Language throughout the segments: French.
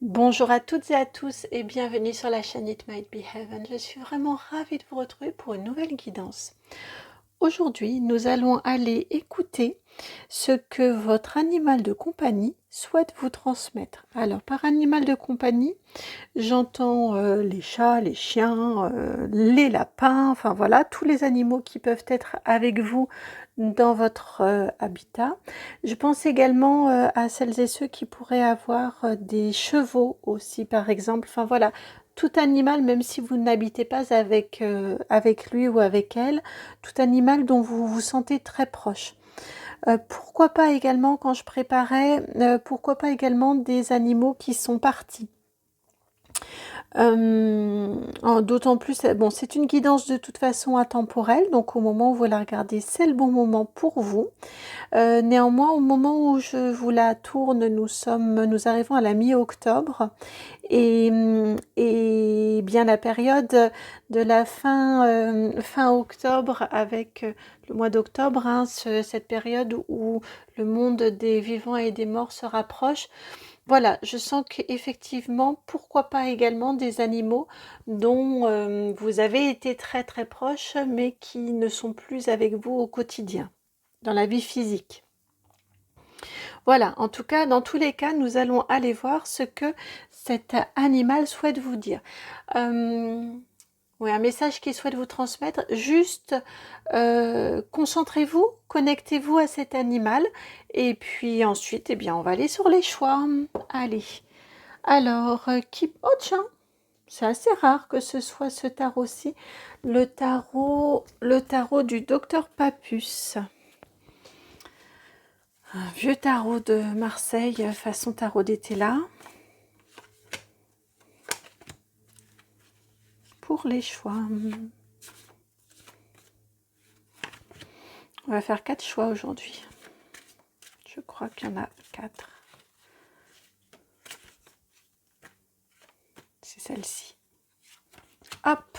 Bonjour à toutes et à tous et bienvenue sur la chaîne It Might Be Heaven. Je suis vraiment ravie de vous retrouver pour une nouvelle guidance. Aujourd'hui, nous allons aller écouter ce que votre animal de compagnie souhaite vous transmettre. Alors, par animal de compagnie, j'entends les chats, les chiens, les lapins, enfin voilà, tous les animaux qui peuvent être avec vous dans votre habitat. Je pense également à celles et ceux qui pourraient avoir des chevaux aussi, par exemple. Enfin voilà, tout animal, même si vous n'habitez pas avec lui ou avec elle, tout animal dont vous vous sentez très proche. Pourquoi pas également, quand je préparais, pourquoi pas également des animaux qui sont partis. D'autant plus, bon, c'est une guidance de toute façon intemporelle, donc au moment où vous la regardez, c'est le bon moment pour vous. Néanmoins, au moment où je vous la tourne, nous arrivons à la mi-octobre et bien la période de la fin octobre avec le mois d'octobre, hein, cette période où le monde des vivants et des morts se rapproche. Voilà, je sens qu'effectivement, pourquoi pas également des animaux dont vous avez été très très proche, mais qui ne sont plus avec vous au quotidien, dans la vie physique. Voilà, en tout cas, dans tous les cas, nous allons aller voir ce que cet animal souhaite vous dire. Oui, un message qu'il souhaite vous transmettre. Juste, concentrez-vous, connectez-vous à cet animal. Et puis ensuite, eh bien, on va aller sur les choix. Allez. Alors, oh tiens, c'est assez rare que ce soit ce tarot-ci. Le tarot du docteur Papus. Un vieux tarot de Marseille, façon tarot d'été là. Pour les choix. On va faire 4 choix aujourd'hui. Je crois qu'il y en a 4. C'est celle-ci. Hop,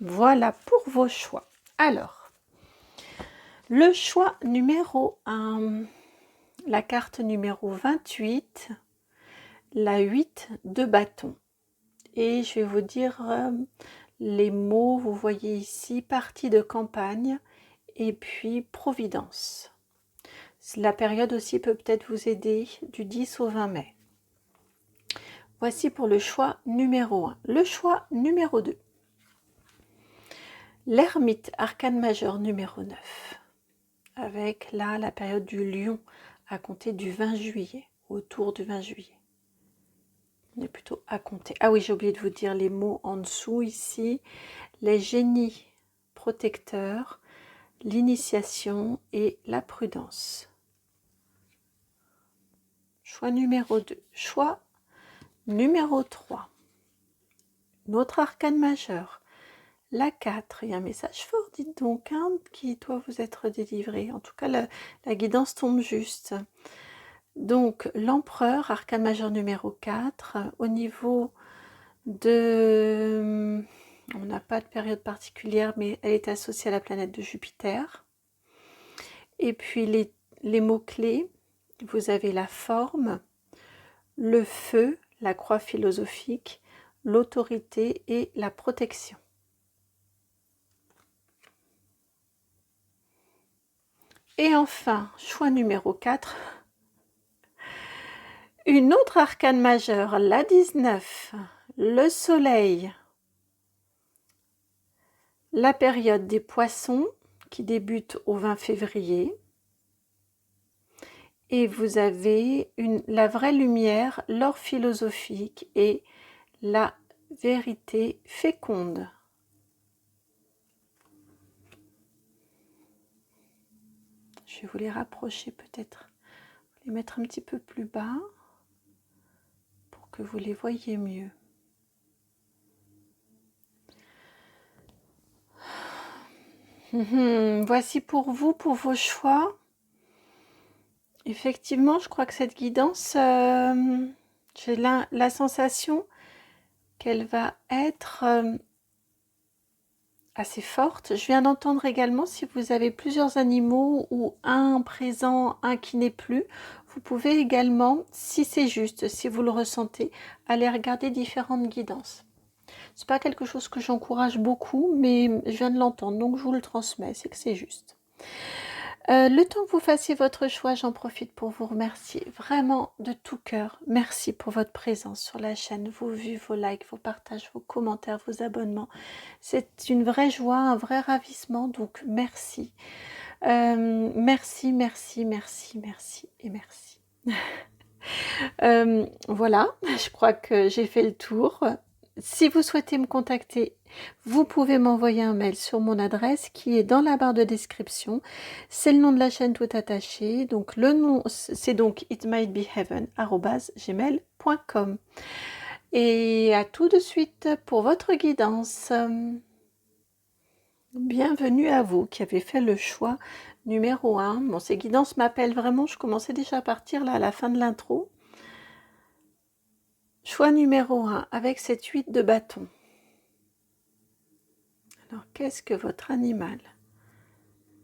voilà pour vos choix. Alors, le choix numéro 1, la carte numéro 28, la 8 de bâton. Et je vais vous dire les mots, vous voyez ici, partie de campagne et puis providence. La période aussi peut peut-être vous aider du 10 au 20 mai. Voici pour le choix numéro 1. Le choix numéro 2. L'ermite, arcane majeur numéro 9. Avec là la période du lion à compter du 20 juillet, autour du 20 juillet. On est plutôt à compter. Ah oui, j'ai oublié de vous dire les mots en dessous ici. Les génies protecteurs, l'initiation et la prudence. Choix numéro 2. Choix numéro 3. Notre arcane majeur. La 4, il y a un message fort, dites donc, hein, qui doit vous être délivré. En tout cas, la guidance tombe juste. Donc, l'empereur, arcane majeur numéro 4, au niveau de... On n'a pas de période particulière, mais elle est associée à la planète de Jupiter. Et puis, les mots-clés, vous avez la forme, le feu, la croix philosophique, l'autorité et la protection. Et enfin, choix numéro 4, une autre arcane majeure, la 19, le soleil, la période des poissons qui débute au 20 février. Et vous avez la vraie lumière, l'or philosophique et la vérité féconde. Je vais vous les rapprocher peut-être, les mettre un petit peu plus bas pour que vous les voyez mieux. Voici pour vous, pour vos choix. Effectivement, je crois que cette guidance, j'ai la sensation qu'elle va être assez forte. Je viens d'entendre également, si vous avez plusieurs animaux ou un présent, un qui n'est plus, Vous pouvez également, si c'est juste, si vous le ressentez, aller regarder différentes guidances. C'est pas quelque chose que j'encourage beaucoup, mais je viens de l'entendre, donc je vous le transmets, c'est que c'est juste. Le temps que vous fassiez votre choix, j'en profite pour vous remercier vraiment de tout cœur. Merci pour votre présence sur la chaîne, vos vues, vos likes, vos partages, vos commentaires, vos abonnements. C'est une vraie joie, un vrai ravissement, donc merci. Merci, merci, merci, merci et merci. Voilà, je crois que j'ai fait le tour. Si vous souhaitez me contacter, vous pouvez m'envoyer un mail sur mon adresse qui est dans la barre de description. C'est le nom de la chaîne tout attaché. Donc le nom, c'est donc itmightbeheaven@gmail.com. Et à tout de suite pour votre guidance. Bienvenue à vous qui avez fait le choix numéro 1. Bon, ces guidances m'appellent vraiment, je commençais déjà à partir là à la fin de l'intro. Choix numéro 1, avec cette 8 de bâton. Alors, qu'est-ce que votre animal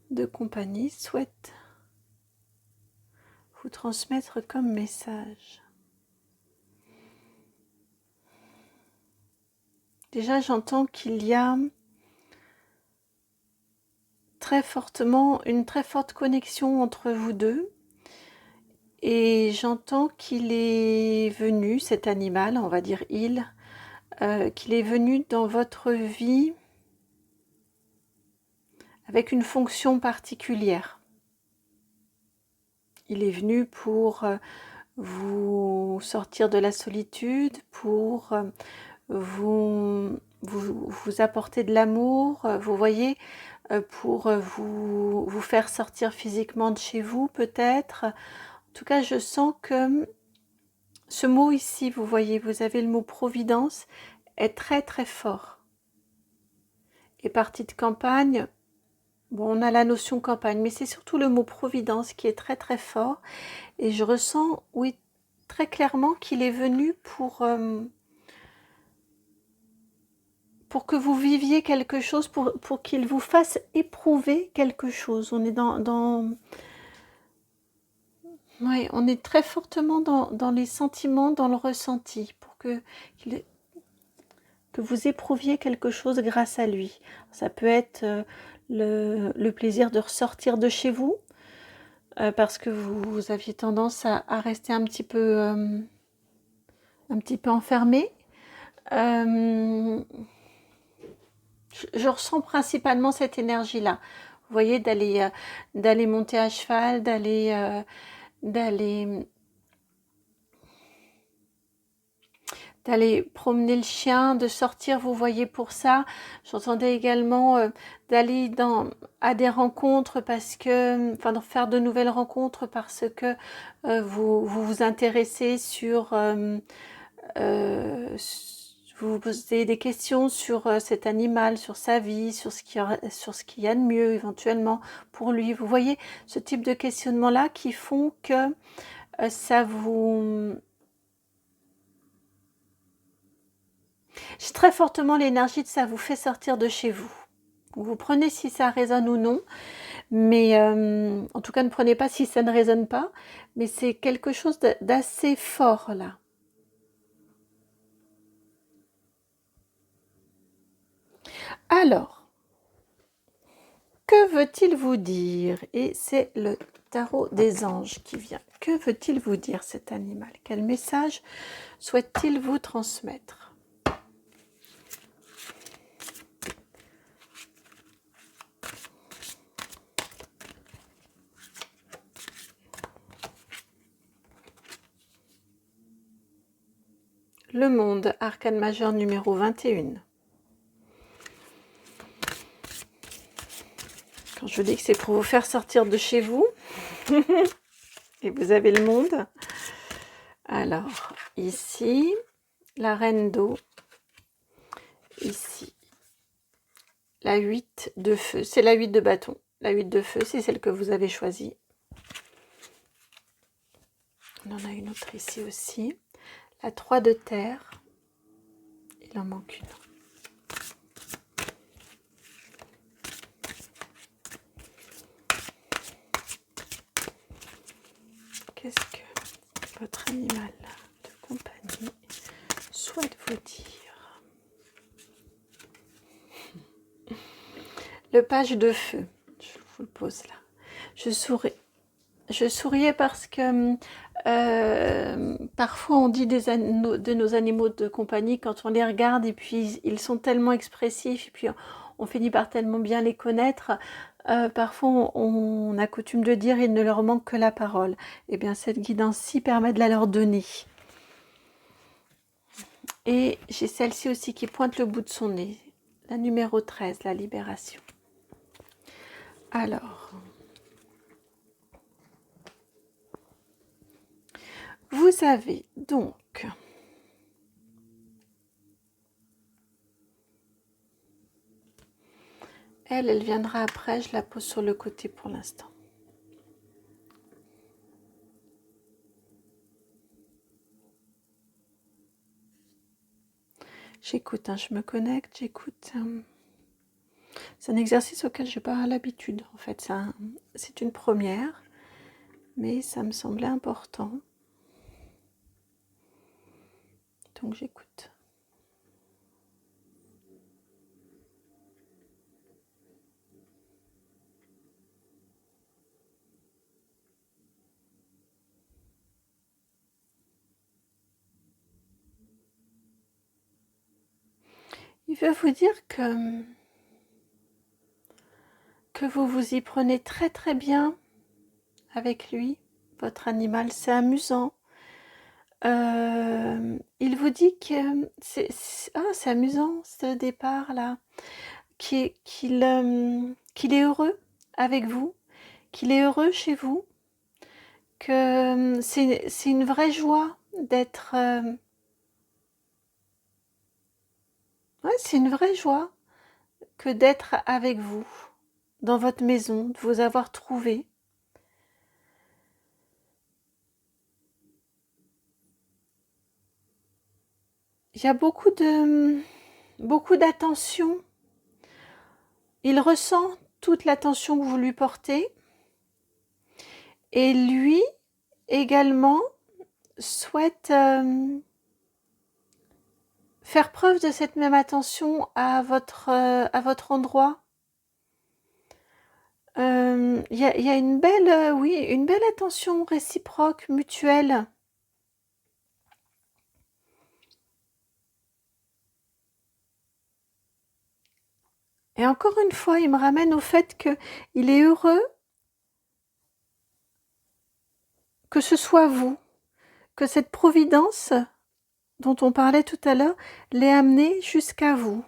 de compagnie souhaite vous transmettre comme message? Déjà, j'entends qu'il y a très fortement une très forte connexion entre vous deux. Et j'entends qu'il est venu, cet animal, on va dire il, qu'il est venu dans votre vie avec une fonction particulière. Il est venu pour vous sortir de la solitude, pour vous apporter de l'amour, vous voyez, pour vous faire sortir physiquement de chez vous peut-être. En tout cas, je sens que ce mot ici, vous voyez, vous avez le mot providence, est très très fort. Et partie de campagne, bon, on a la notion campagne, mais c'est surtout le mot providence qui est très très fort. Et je ressens, oui, très clairement qu'il est venu pour que vous viviez quelque chose, pour qu'il vous fasse éprouver quelque chose. On est oui, on est très fortement dans les sentiments, dans le ressenti, pour que vous éprouviez quelque chose grâce à lui. Ça peut être le plaisir de ressortir de chez vous, parce que vous aviez tendance à rester un petit peu enfermé. Je ressens principalement cette énergie-là. Vous voyez, d'aller monter à cheval, d'aller promener le chien, de sortir, vous voyez, pour ça. J'entendais également d'aller à des rencontres parce que, enfin, de faire de nouvelles rencontres parce que vous intéressez sur, vous vous posez des questions sur cet animal, sur sa vie, sur ce qu'il y a de mieux éventuellement pour lui. Vous voyez ce type de questionnement-là qui font que ça vous... J'ai très fortement l'énergie de ça vous fait sortir de chez vous. Vous prenez si ça résonne ou non, mais en tout cas ne prenez pas si ça ne résonne pas, mais c'est quelque chose d'assez fort là. Alors, que veut-il vous dire? Et c'est le tarot des anges qui vient. Que veut-il vous dire cet animal? Quel message souhaite-t-il vous transmettre? Le monde, arcane majeur numéro 21. Quand je dis que c'est pour vous faire sortir de chez vous, et vous avez le monde. Alors, ici, la reine d'eau. Ici, la 8 de feu. C'est la 8 de bâton. La 8 de feu, c'est celle que vous avez choisie. On en a une autre ici aussi. La 3 de terre. Il en manque une. Qu'est-ce que... votre animal de compagnie souhaite vous dire. Le page de feu, je vous le pose là. Je souriais parce que parfois on dit de nos animaux de compagnie quand on les regarde et puis ils sont tellement expressifs et puis on finit par tellement bien les connaître. Parfois on a coutume de dire il ne leur manque que la parole. Et bien cette guidance-ci permet de la leur donner. Et j'ai celle-ci aussi qui pointe le bout de son nez. La numéro 13, la libération. Alors, vous avez donc elle viendra après, je la pose sur le côté pour l'instant. J'écoute, hein, je me connecte, j'écoute. C'est un exercice auquel je n'ai pas l'habitude, en fait. C'est une première, mais ça me semblait important. Donc j'écoute. Il veut vous dire que vous vous y prenez très très bien avec lui, votre animal, c'est amusant. Il vous dit que c'est amusant ce départ là, qu'il est heureux avec vous, qu'il est heureux chez vous, que c'est une vraie joie d'être... ouais, c'est une vraie joie que d'être avec vous, dans votre maison, de vous avoir trouvé. Il y a beaucoup d'attention. Il ressent toute l'attention que vous lui portez. Et lui, également, souhaite faire preuve de cette même attention à votre endroit. Il y a une belle, oui, une belle attention réciproque, mutuelle. Et encore une fois, il me ramène au fait qu'il est heureux que ce soit vous, que cette providence dont on parlait tout à l'heure l'ait amené jusqu'à vous.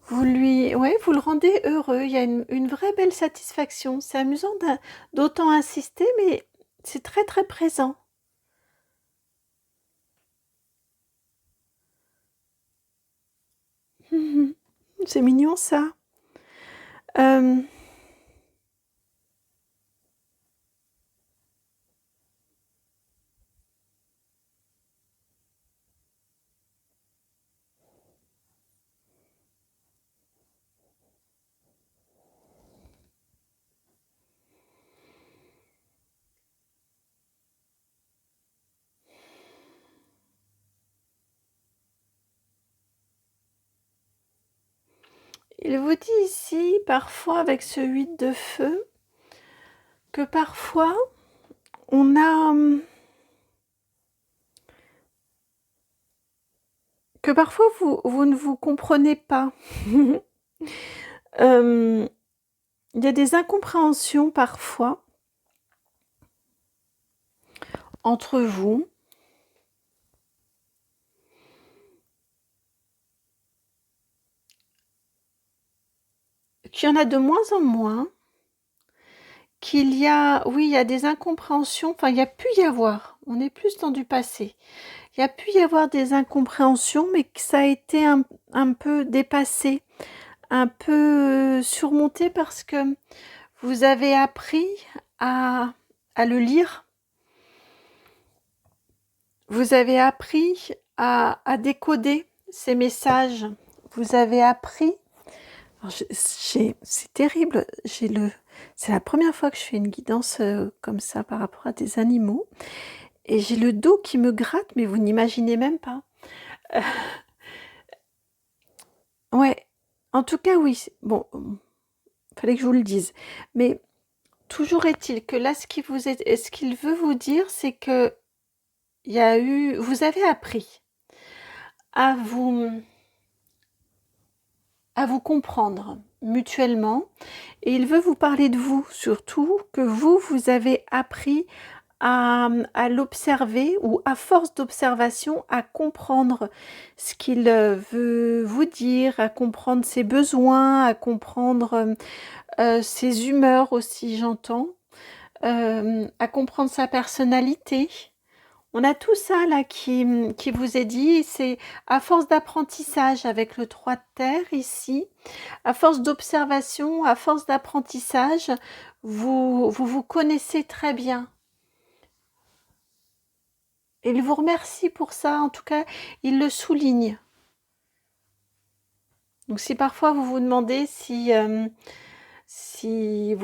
Vous le rendez heureux, il y a une vraie belle satisfaction. C'est amusant d'autant insister, mais c'est très très présent. C'est mignon ça. Il vous dit ici, parfois avec ce 8 de feu, que parfois on a... que parfois vous ne vous comprenez pas. Il y a des incompréhensions parfois entre vous. Qu'il y en a de moins en moins. Qu'il y a, oui, il y a des incompréhensions. Enfin, il y a pu y avoir. On est plus dans du passé. Il y a pu y avoir des incompréhensions, mais que ça a été un peu dépassé, un peu surmonté parce que vous avez appris à le lire. Vous avez appris à décoder ces messages. Vous avez appris... C'est terrible, j'ai C'est la première fois que je fais une guidance comme ça par rapport à des animaux. Et j'ai le dos qui me gratte, mais vous n'imaginez même pas. Euh, ouais, en tout cas, oui. Bon, fallait que je vous le dise. Mais toujours est-il que là, ce qu'il veut vous dire, c'est que vous avez appris à vous comprendre mutuellement. Et il veut vous parler de vous, surtout que vous avez appris à l'observer ou à force d'observation à comprendre ce qu'il veut vous dire, à comprendre ses besoins, à comprendre ses humeurs aussi, j'entends, à comprendre sa personnalité. On a tout ça là qui vous est dit, c'est à force d'apprentissage avec le 3 de terre ici, à force d'observation, à force d'apprentissage, vous connaissez très bien. Et il vous remercie pour ça, en tout cas, il le souligne. Donc si parfois vous vous demandez si vous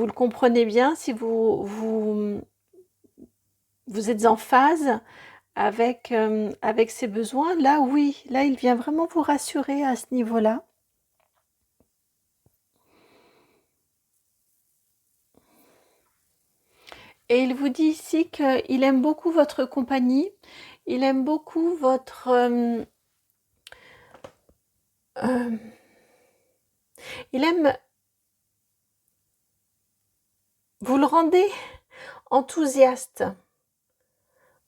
le comprenez bien, si vous êtes en phase avec ses besoins, là oui, là il vient vraiment vous rassurer à ce niveau-là. Et il vous dit ici qu'il aime beaucoup votre compagnie, il aime beaucoup il aime, vous le rendez enthousiaste,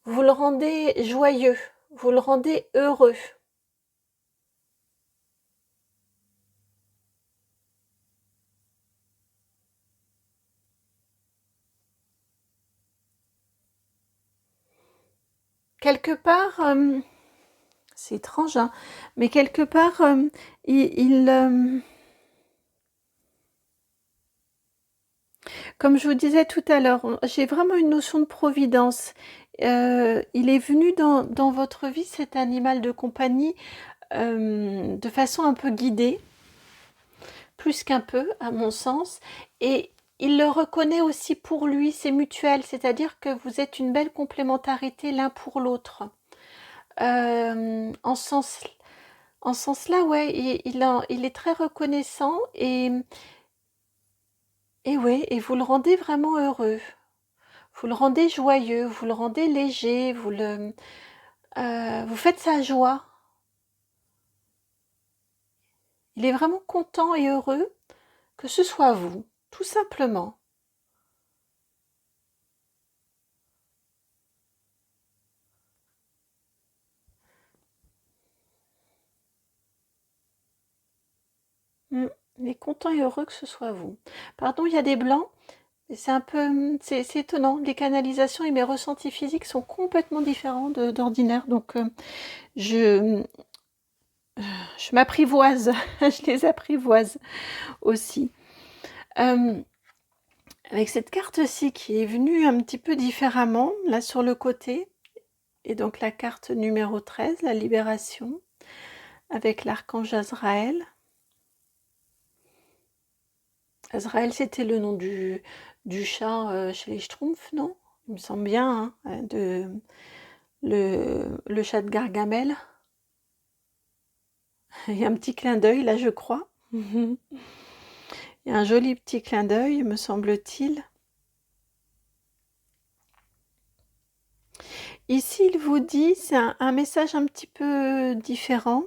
vous le rendez joyeux, vous le rendez heureux. Quelque part, c'est étrange, hein, mais quelque part, comme je vous disais tout à l'heure, j'ai vraiment une notion de providence. Il est venu dans votre vie, cet animal de compagnie, de façon un peu guidée, plus qu'un peu, à mon sens, et il le reconnaît aussi pour lui, c'est mutuel, c'est-à-dire que vous êtes une belle complémentarité l'un pour l'autre. En ce sens-là, ouais, il est très reconnaissant et ouais, et vous le rendez vraiment heureux. Vous le rendez joyeux, vous le rendez léger, vous faites sa joie. Il est vraiment content et heureux que ce soit vous, tout simplement. Mm. Il est content et heureux que ce soit vous. Pardon, il y a des blancs. C'est un peu, c'est étonnant. Les canalisations et mes ressentis physiques sont complètement différents d'ordinaire. Donc, je, je m'apprivoise. Je les apprivoise aussi. Avec cette carte-ci qui est venue un petit peu différemment, là sur le côté, et donc la carte numéro 13, la libération, avec l'archange Azraël. Azraël, c'était le nom du chat chez les Schtroumpfs, non? Il me semble bien, hein, le chat de Gargamel. Il y a un petit clin d'œil là, je crois. Il y a un joli petit clin d'œil, me semble-t-il. Ici, il vous dit, c'est un message un petit peu différent.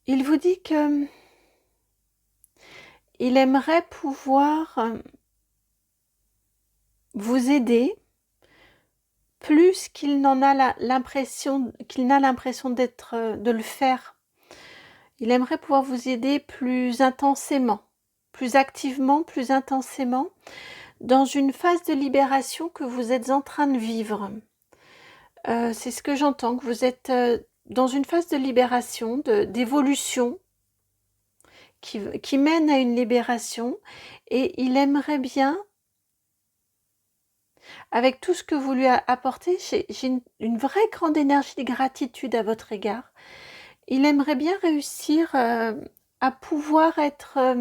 Il vous dit que il aimerait pouvoir vous aider plus qu'il n'en a l'impression de le faire. Il aimerait pouvoir vous aider plus intensément, plus activement, plus intensément, dans une phase de libération que vous êtes en train de vivre. C'est ce que j'entends, que vous êtes dans une phase de libération, d'évolution, qui mène à une libération, et il aimerait bien, avec tout ce que vous lui apportez, j'ai une vraie grande énergie de gratitude à votre égard. il aimerait bien réussir à pouvoir être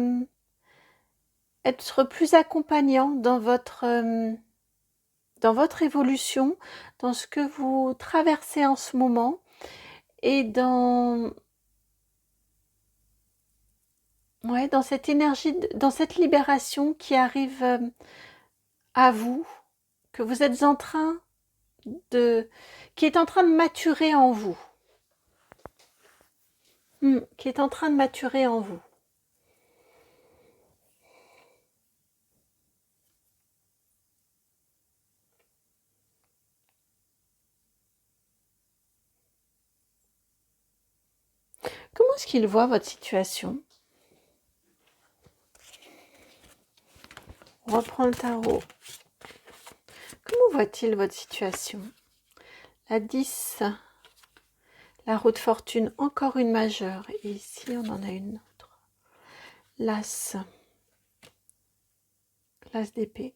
plus accompagnant dans votre évolution, dans ce que vous traversez en ce moment et dans cette énergie, dans cette libération qui arrive à vous, que vous êtes en train qui est en train de maturer en vous. Qui est en train de maturer en vous. Comment est-ce qu'il voit votre situation? On reprend le tarot. Comment voit-il votre situation? La 10, la roue de fortune, encore une majeure. Et ici, on en a une autre. L'as. L'as d'épée.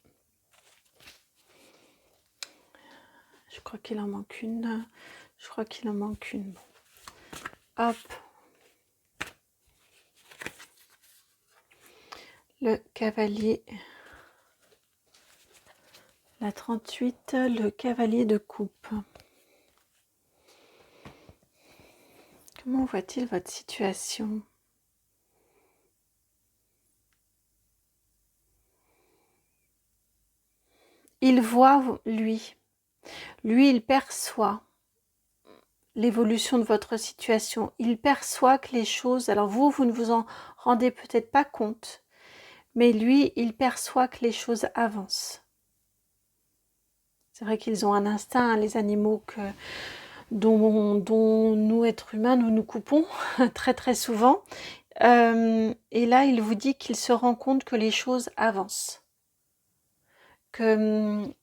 Je crois qu'il en manque une. Je crois qu'il en manque une. Hop. Le cavalier. La 38, le cavalier de coupe. Comment voit-il votre situation? Il voit, lui, il perçoit l'évolution de votre situation. Il perçoit que les choses, alors vous ne vous en rendez peut-être pas compte, mais lui, il perçoit que les choses avancent. C'est vrai qu'ils ont un instinct, les animaux, dont nous, êtres humains, nous coupons très très souvent. Et là, il vous dit qu'il se rend compte que les choses avancent, que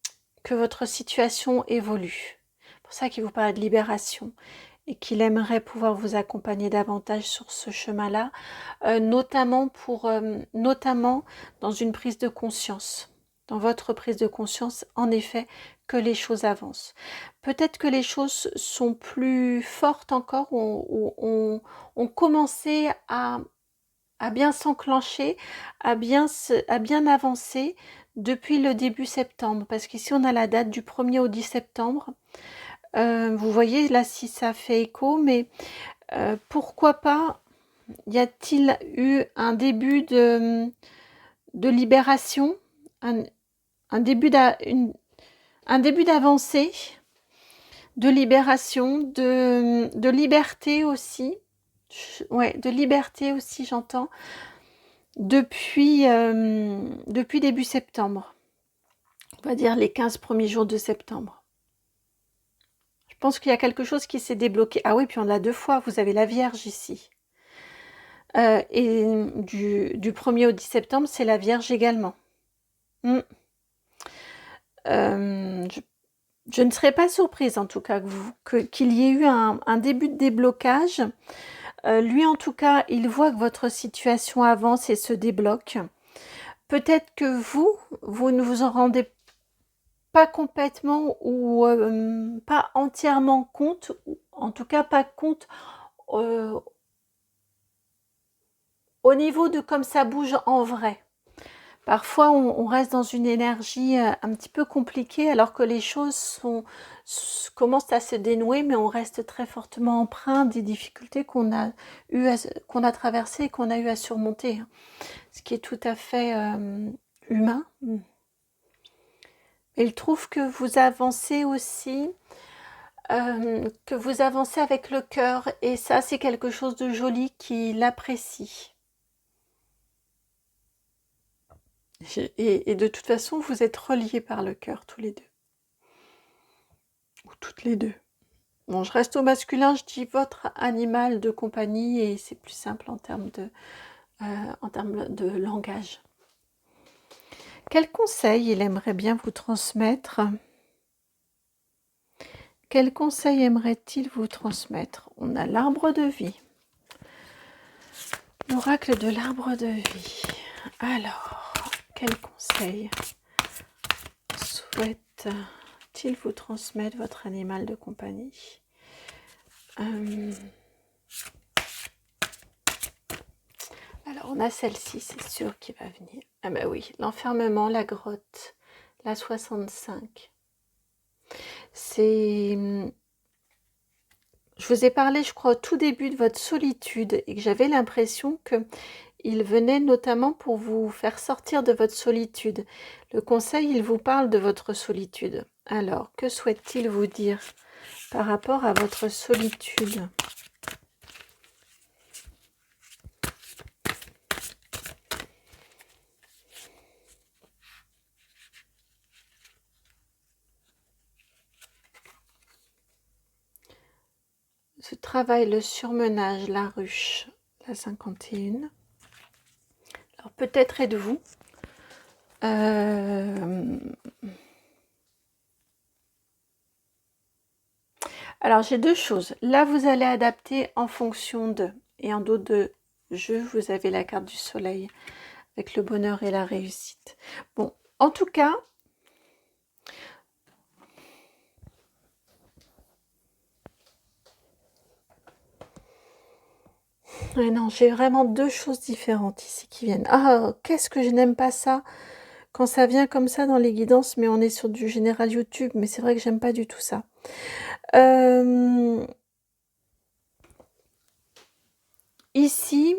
votre situation évolue. C'est pour ça qu'il vous parle de libération et qu'il aimerait pouvoir vous accompagner davantage sur ce chemin-là, notamment dans une prise de conscience, dans votre prise de conscience, en effet, que les choses avancent. Peut-être que les choses sont plus fortes encore, ont commencé à bien s'enclencher, à bien avancer depuis le début septembre. Parce qu'ici, on a la date du 1er au 10 septembre. Vous voyez là si ça fait écho, mais pourquoi pas y a-t-il eu un début de libération, un début d'avancée, de libération, de liberté aussi. Ouais, de liberté aussi, j'entends, depuis début septembre. On va dire les 15 premiers jours de septembre. Je pense qu'il y a quelque chose qui s'est débloqué. Ah oui, puis on a 2 fois, vous avez la Vierge ici. Et du 1er au 10 septembre, c'est la Vierge également. Je ne serais pas surprise en tout cas qu'il y ait eu un début de déblocage. Lui en tout cas, il voit que votre situation avance et se débloque. Peut-être que vous ne vous en rendez pas complètement ou pas entièrement compte, ou en tout cas pas compte au niveau de comme ça bouge en vrai. Parfois, on reste dans une énergie un petit peu compliquée alors que les choses commencent à se dénouer, mais on reste très fortement empreint des difficultés qu'on a traversées et qu'on a eu à surmonter. Ce qui est tout à fait humain. Et il trouve que vous avancez aussi, que vous avancez avec le cœur, et ça, c'est quelque chose de joli qu'il apprécie. Et de toute façon, vous êtes reliés par le cœur, tous les deux. Ou toutes les deux. Bon, je reste au masculin, je dis votre animal de compagnie, et c'est plus simple en termes de langage. Quel conseil il aimerait bien vous transmettre? Quel conseil aimerait-il vous transmettre? On a l'arbre de vie. L'oracle de l'arbre de vie. Alors, quel conseil souhaite-t-il vous transmettre votre animal de compagnie? Alors, on a celle-ci, c'est sûr qui va venir. Ah bah oui, l'enfermement, la grotte, la 65. C'est... Je vous ai parlé, je crois, au tout début de votre solitude et que j'avais l'impression que il venait notamment pour vous faire sortir de votre solitude. Le conseil, il vous parle de votre solitude. Alors, que souhaite-t-il vous dire par rapport à votre solitude ? Ce travail, le surmenage, la ruche, la 51. Alors peut-être êtes-vous alors j'ai deux choses. Là, vous allez adapter en fonction de. Et en dos de jeu, vous avez la carte du soleil avec le bonheur et la réussite. Bon, en tout cas, ouais, non, j'ai vraiment deux choses différentes ici qui viennent. Ah, qu'est-ce que je n'aime pas ça quand ça vient comme ça dans les guidances, mais on est sur du général YouTube, mais c'est vrai que j'aime pas du tout ça. Ici,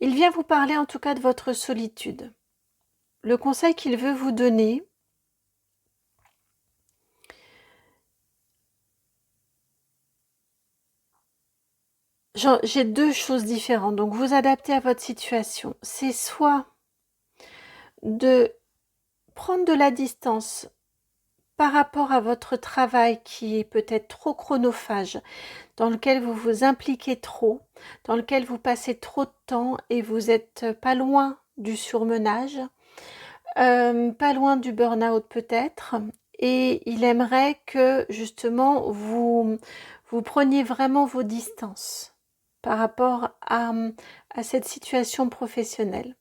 il vient vous parler en tout cas de votre solitude. Le conseil qu'il veut vous donner, j'ai deux choses différentes, donc vous adaptez à votre situation. C'est soit de prendre de la distance par rapport à votre travail qui est peut-être trop chronophage, dans lequel vous vous impliquez trop, dans lequel vous passez trop de temps et vous n'êtes pas loin du surmenage, pas loin du burn-out peut-être, et il aimerait que justement vous preniez vraiment vos distances par rapport à cette situation professionnelle.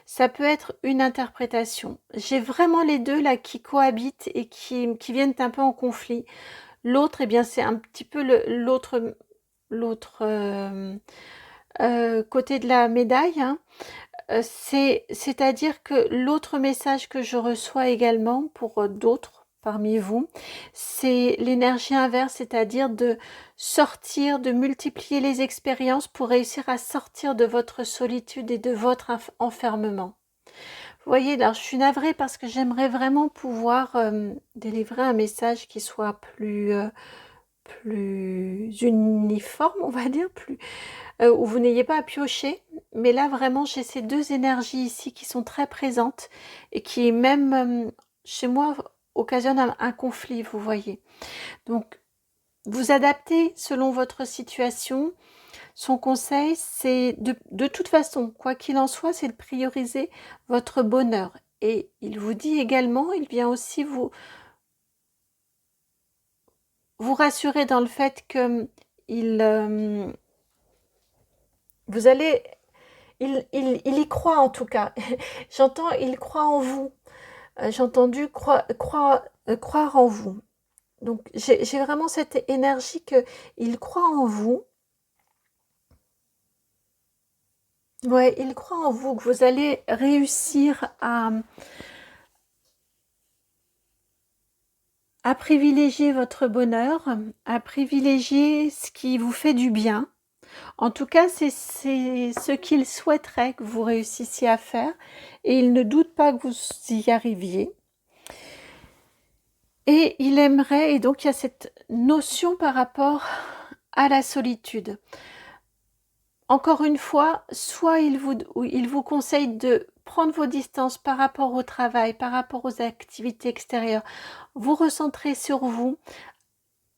Ça peut être une interprétation. J'ai vraiment les deux là qui cohabitent et qui viennent un peu en conflit. L'autre, eh bien, c'est un petit peu l'autre côté de la médaille, hein. C'est-à-dire que l'autre message que je reçois également pour d'autres parmi vous, c'est l'énergie inverse, c'est-à-dire de sortir, de multiplier les expériences pour réussir à sortir de votre solitude et de votre enfermement. Vous voyez, alors je suis navrée parce que j'aimerais vraiment pouvoir délivrer un message qui soit plus uniforme, on va dire, où vous n'ayez pas à piocher. Mais là, vraiment, j'ai ces deux énergies ici qui sont très présentes et qui, même chez moi, occasionnent un conflit, vous voyez. Donc, vous adaptez selon votre situation. Son conseil, c'est de toute façon, quoi qu'il en soit, c'est de prioriser votre bonheur. Et il vous dit également, il vient aussi vous rassurer dans le fait que vous allez, il y croit en tout cas. J'entends, il croit en vous. J'ai entendu croire en vous. Donc j'ai vraiment cette énergie que il croit en vous. Ouais, il croit en vous, que vous allez réussir à privilégier votre bonheur, à privilégier ce qui vous fait du bien. En tout cas, c'est ce qu'il souhaiterait que vous réussissiez à faire et il ne doute pas que vous y arriviez. Et il aimerait, et donc il y a cette notion par rapport à la solitude. Encore une fois, soit il vous conseille de prendre vos distances par rapport au travail, par rapport aux activités extérieures, vous recentrer sur vous.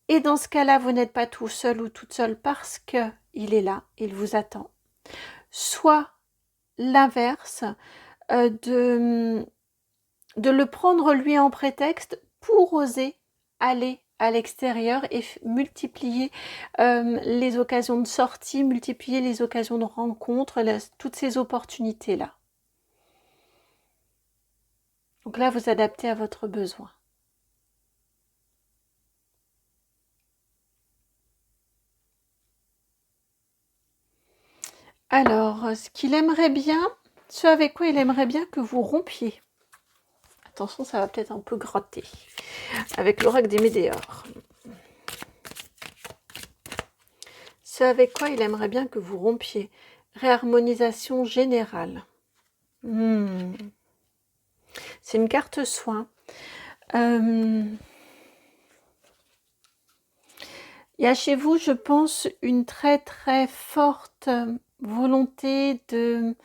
Et dans ce cas-là, vous n'êtes pas tout seul ou toute seule parce qu'il est là, il vous attend. Soit l'inverse, de le prendre lui en prétexte pour oser aller à l'extérieur et multiplier les occasions de sortie, multiplier les occasions de rencontre, toutes ces opportunités-là. Donc là, vous adaptez à votre besoin. Alors, ce qu'il aimerait bien, ce avec quoi il aimerait bien que vous rompiez. Attention, ça va peut-être un peu gratter. Avec l'oracle des météores. Ce avec quoi il aimerait bien que vous rompiez. Réharmonisation générale. C'est une carte soin. Il y a chez vous, je pense, une très très forte volonté de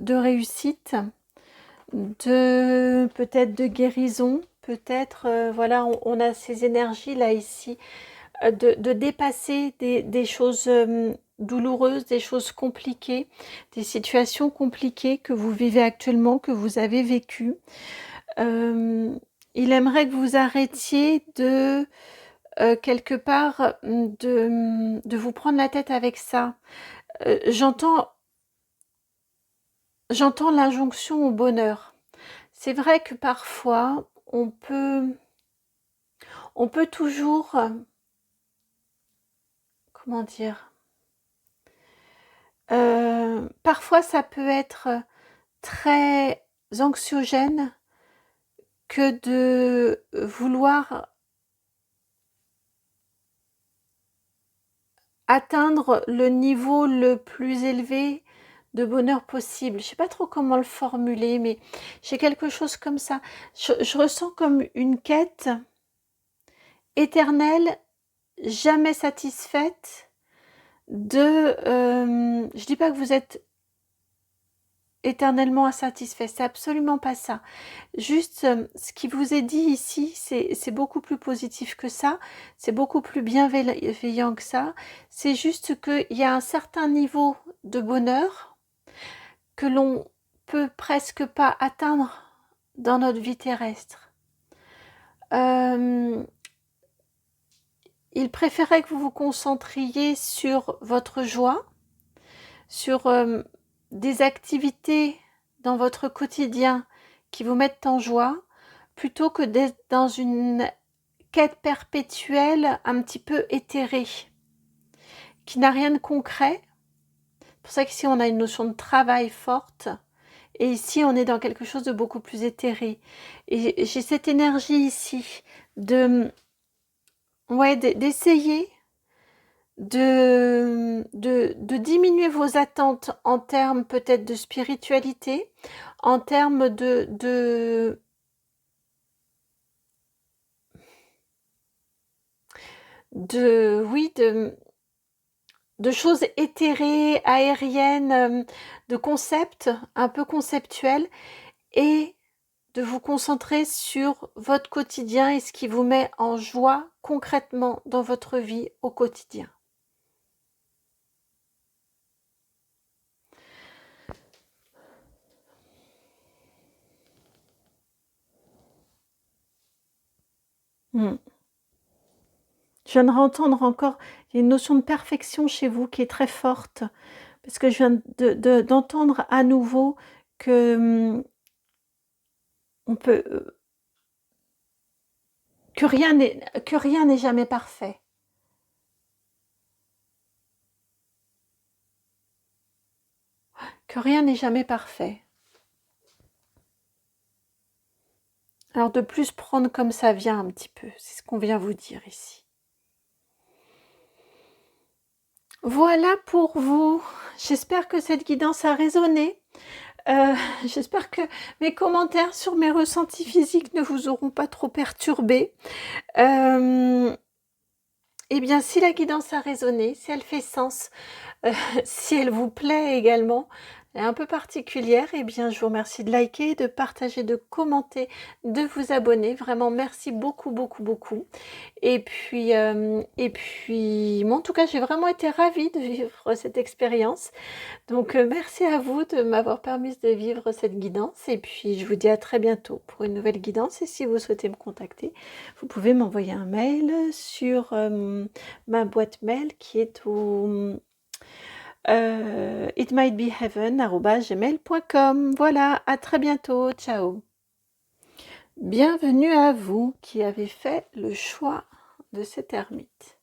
réussite, peut-être de guérison, peut-être, voilà, on a ces énergies là ici, de dépasser des choses douloureuses, des choses compliquées, des situations compliquées que vous vivez actuellement, que vous avez vécues. Il aimerait que vous arrêtiez de, quelque part, de vous prendre la tête avec ça. J'entends l'injonction au bonheur. C'est vrai que parfois, on peut toujours, comment dire, parfois ça peut être très anxiogène que de vouloir atteindre le niveau le plus élevé de bonheur possible. Je ne sais pas trop comment le formuler, mais j'ai quelque chose comme ça. Je ressens comme une quête éternelle, jamais satisfaite de... je dis pas que vous êtes éternellement insatisfait, c'est absolument pas ça. Juste, ce qui vous est dit ici, c'est beaucoup plus positif que ça, c'est beaucoup plus bienveillant que ça. C'est juste qu'il y a un certain niveau de bonheur que l'on peut presque pas atteindre dans notre vie terrestre. Il préférait que vous vous concentriez sur votre joie, sur des activités dans votre quotidien qui vous mettent en joie, plutôt que d'être dans une quête perpétuelle un petit peu éthérée, qui n'a rien de concret. C'est pour ça qu'ici on a une notion de travail forte, et ici on est dans quelque chose de beaucoup plus éthéré. Et j'ai cette énergie ici d'essayer de diminuer vos attentes en termes peut-être de spiritualité, en termes de choses éthérées, aériennes, de concepts un peu conceptuels, et de vous concentrer sur votre quotidien et ce qui vous met en joie concrètement dans votre vie au quotidien. Je viens de entendre encore, il y a une notion de perfection chez vous qui est très forte, parce que je viens d'entendre à nouveau que on peut que rien n'est jamais parfait. Que rien n'est jamais parfait. Alors de plus prendre comme ça vient un petit peu, c'est ce qu'on vient vous dire ici. Voilà pour vous. J'espère que cette guidance a résonné. J'espère que mes commentaires sur mes ressentis physiques ne vous auront pas trop perturbé. Eh bien, si la guidance a résonné, si elle fait sens, si elle vous plaît également, elle est un peu particulière, eh bien, je vous remercie de liker, de partager, de commenter, de vous abonner. Vraiment, merci beaucoup, beaucoup, beaucoup. Et puis, moi, en tout cas, j'ai vraiment été ravie de vivre cette expérience. Donc, merci à vous de m'avoir permis de vivre cette guidance. Et puis, je vous dis à très bientôt pour une nouvelle guidance. Et si vous souhaitez me contacter, vous pouvez m'envoyer un mail sur ma boîte mail qui est au itmightbeheaven@gmail.com. Voilà, à très bientôt. Ciao. Bienvenue à vous qui avez fait le choix de cette ermite.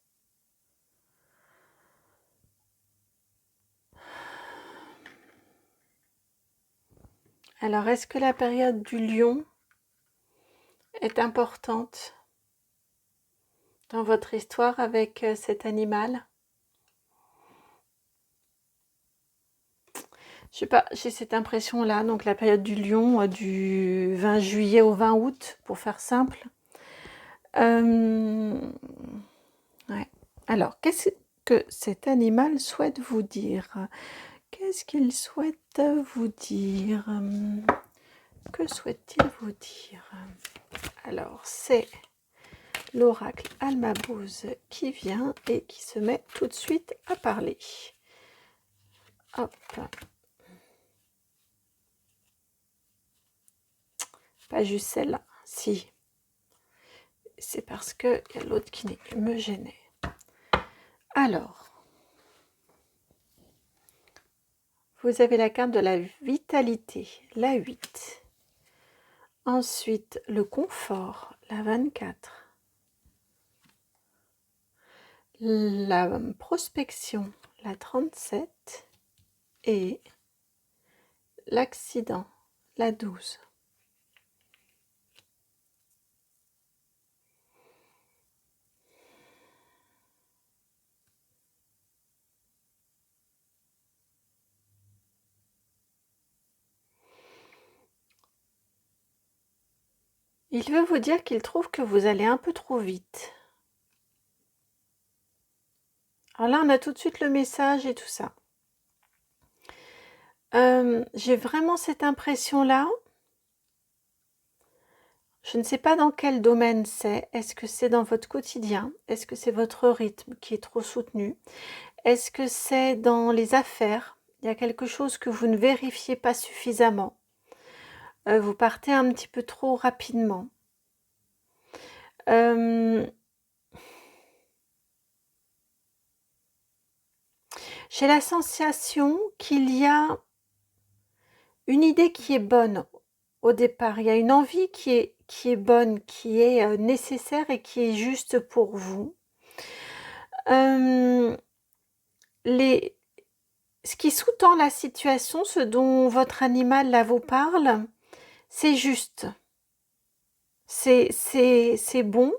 Alors, est-ce que la période du lion est importante dans votre histoire avec cet animal? Je sais pas, j'ai cette impression-là, donc la période du lion, du 20 juillet au 20 août, pour faire simple. Ouais. Alors, qu'est-ce que cet animal souhaite vous dire? Qu'est-ce qu'il souhaite vous dire? Que souhaite-t-il vous dire? Alors, c'est l'oracle Almabouze qui vient et qui se met tout de suite à parler. Hop. Pas juste celle-là, si. C'est parce qu'il y a l'autre qui me gênait. Alors, vous avez la carte de la vitalité, la 8. Ensuite, le confort, la 24. La prospection, la 37. Et l'accident, la 12. Il veut vous dire qu'il trouve que vous allez un peu trop vite. Alors là, on a tout de suite le message et tout ça. J'ai vraiment cette impression-là. Je ne sais pas dans quel domaine c'est. Est-ce que c'est dans votre quotidien? Est-ce que c'est votre rythme qui est trop soutenu? Est-ce que c'est dans les affaires? Il y a quelque chose que vous ne vérifiez pas suffisamment. Vous partez un petit peu trop rapidement. J'ai la sensation qu'il y a une idée qui est bonne au départ. Il y a une envie qui est bonne, qui est nécessaire et qui est juste pour vous. Ce qui sous-tend la situation, ce dont votre animal là vous parle, c'est juste. C'est bon.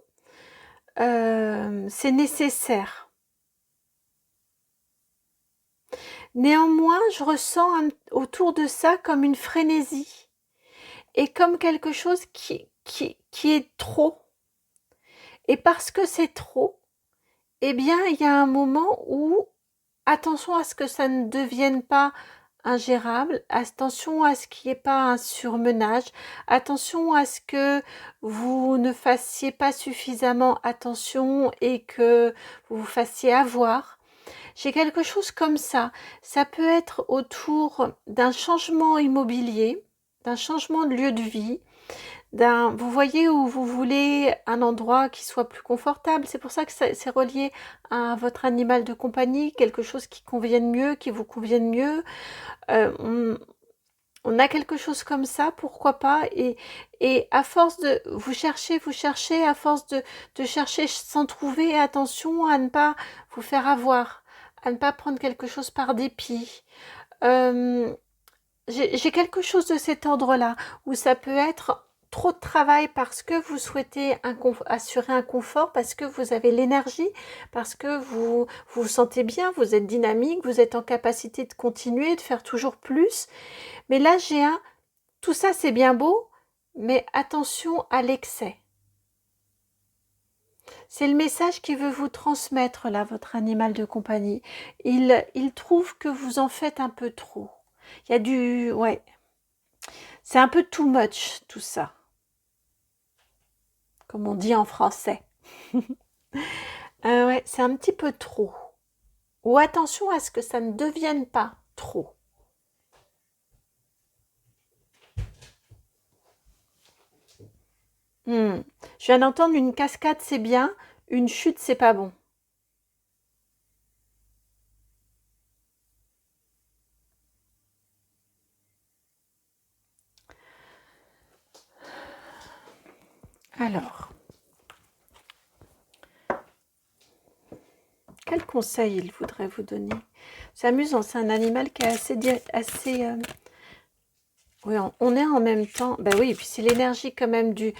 C'est nécessaire. Néanmoins, je ressens autour de ça comme une frénésie et comme quelque chose qui est trop. Et parce que c'est trop, eh bien, il y a un moment où, attention à ce que ça ne devienne pas ingérable, attention à ce qu'il n'y ait pas un surmenage, attention à ce que vous ne fassiez pas suffisamment attention et que vous vous fassiez avoir. J'ai quelque chose comme ça. Ça peut être autour d'un changement immobilier, d'un changement de lieu de vie, vous voyez où vous voulez un endroit qui soit plus confortable. C'est pour ça que c'est relié à votre animal de compagnie, quelque chose qui convienne mieux, qui vous convienne mieux. On a quelque chose comme ça, pourquoi pas, et à force de vous cherchez, à force de chercher sans trouver, attention à ne pas vous faire avoir, à ne pas prendre quelque chose par dépit. J'ai quelque chose de cet ordre-là, où ça peut être trop de travail parce que vous souhaitez assurer un confort, parce que vous avez l'énergie, parce que vous vous sentez bien, vous êtes dynamique, vous êtes en capacité de continuer, de faire toujours plus. Mais là, tout ça c'est bien beau, mais attention à l'excès. C'est le message qu'il veut vous transmettre là, votre animal de compagnie. Il trouve que vous en faites un peu trop. Il y a ouais. C'est un peu too much tout ça. Comme on dit en français. Ouais, c'est un petit peu trop. Ou attention à ce que ça ne devienne pas trop. Je viens d'entendre une cascade, c'est bien. Une chute, c'est pas bon. Alors, quel conseil il voudrait vous donner? C'est amusant, c'est un animal qui est assez Oui, on est en même temps. Ben oui, et puis c'est l'énergie quand même de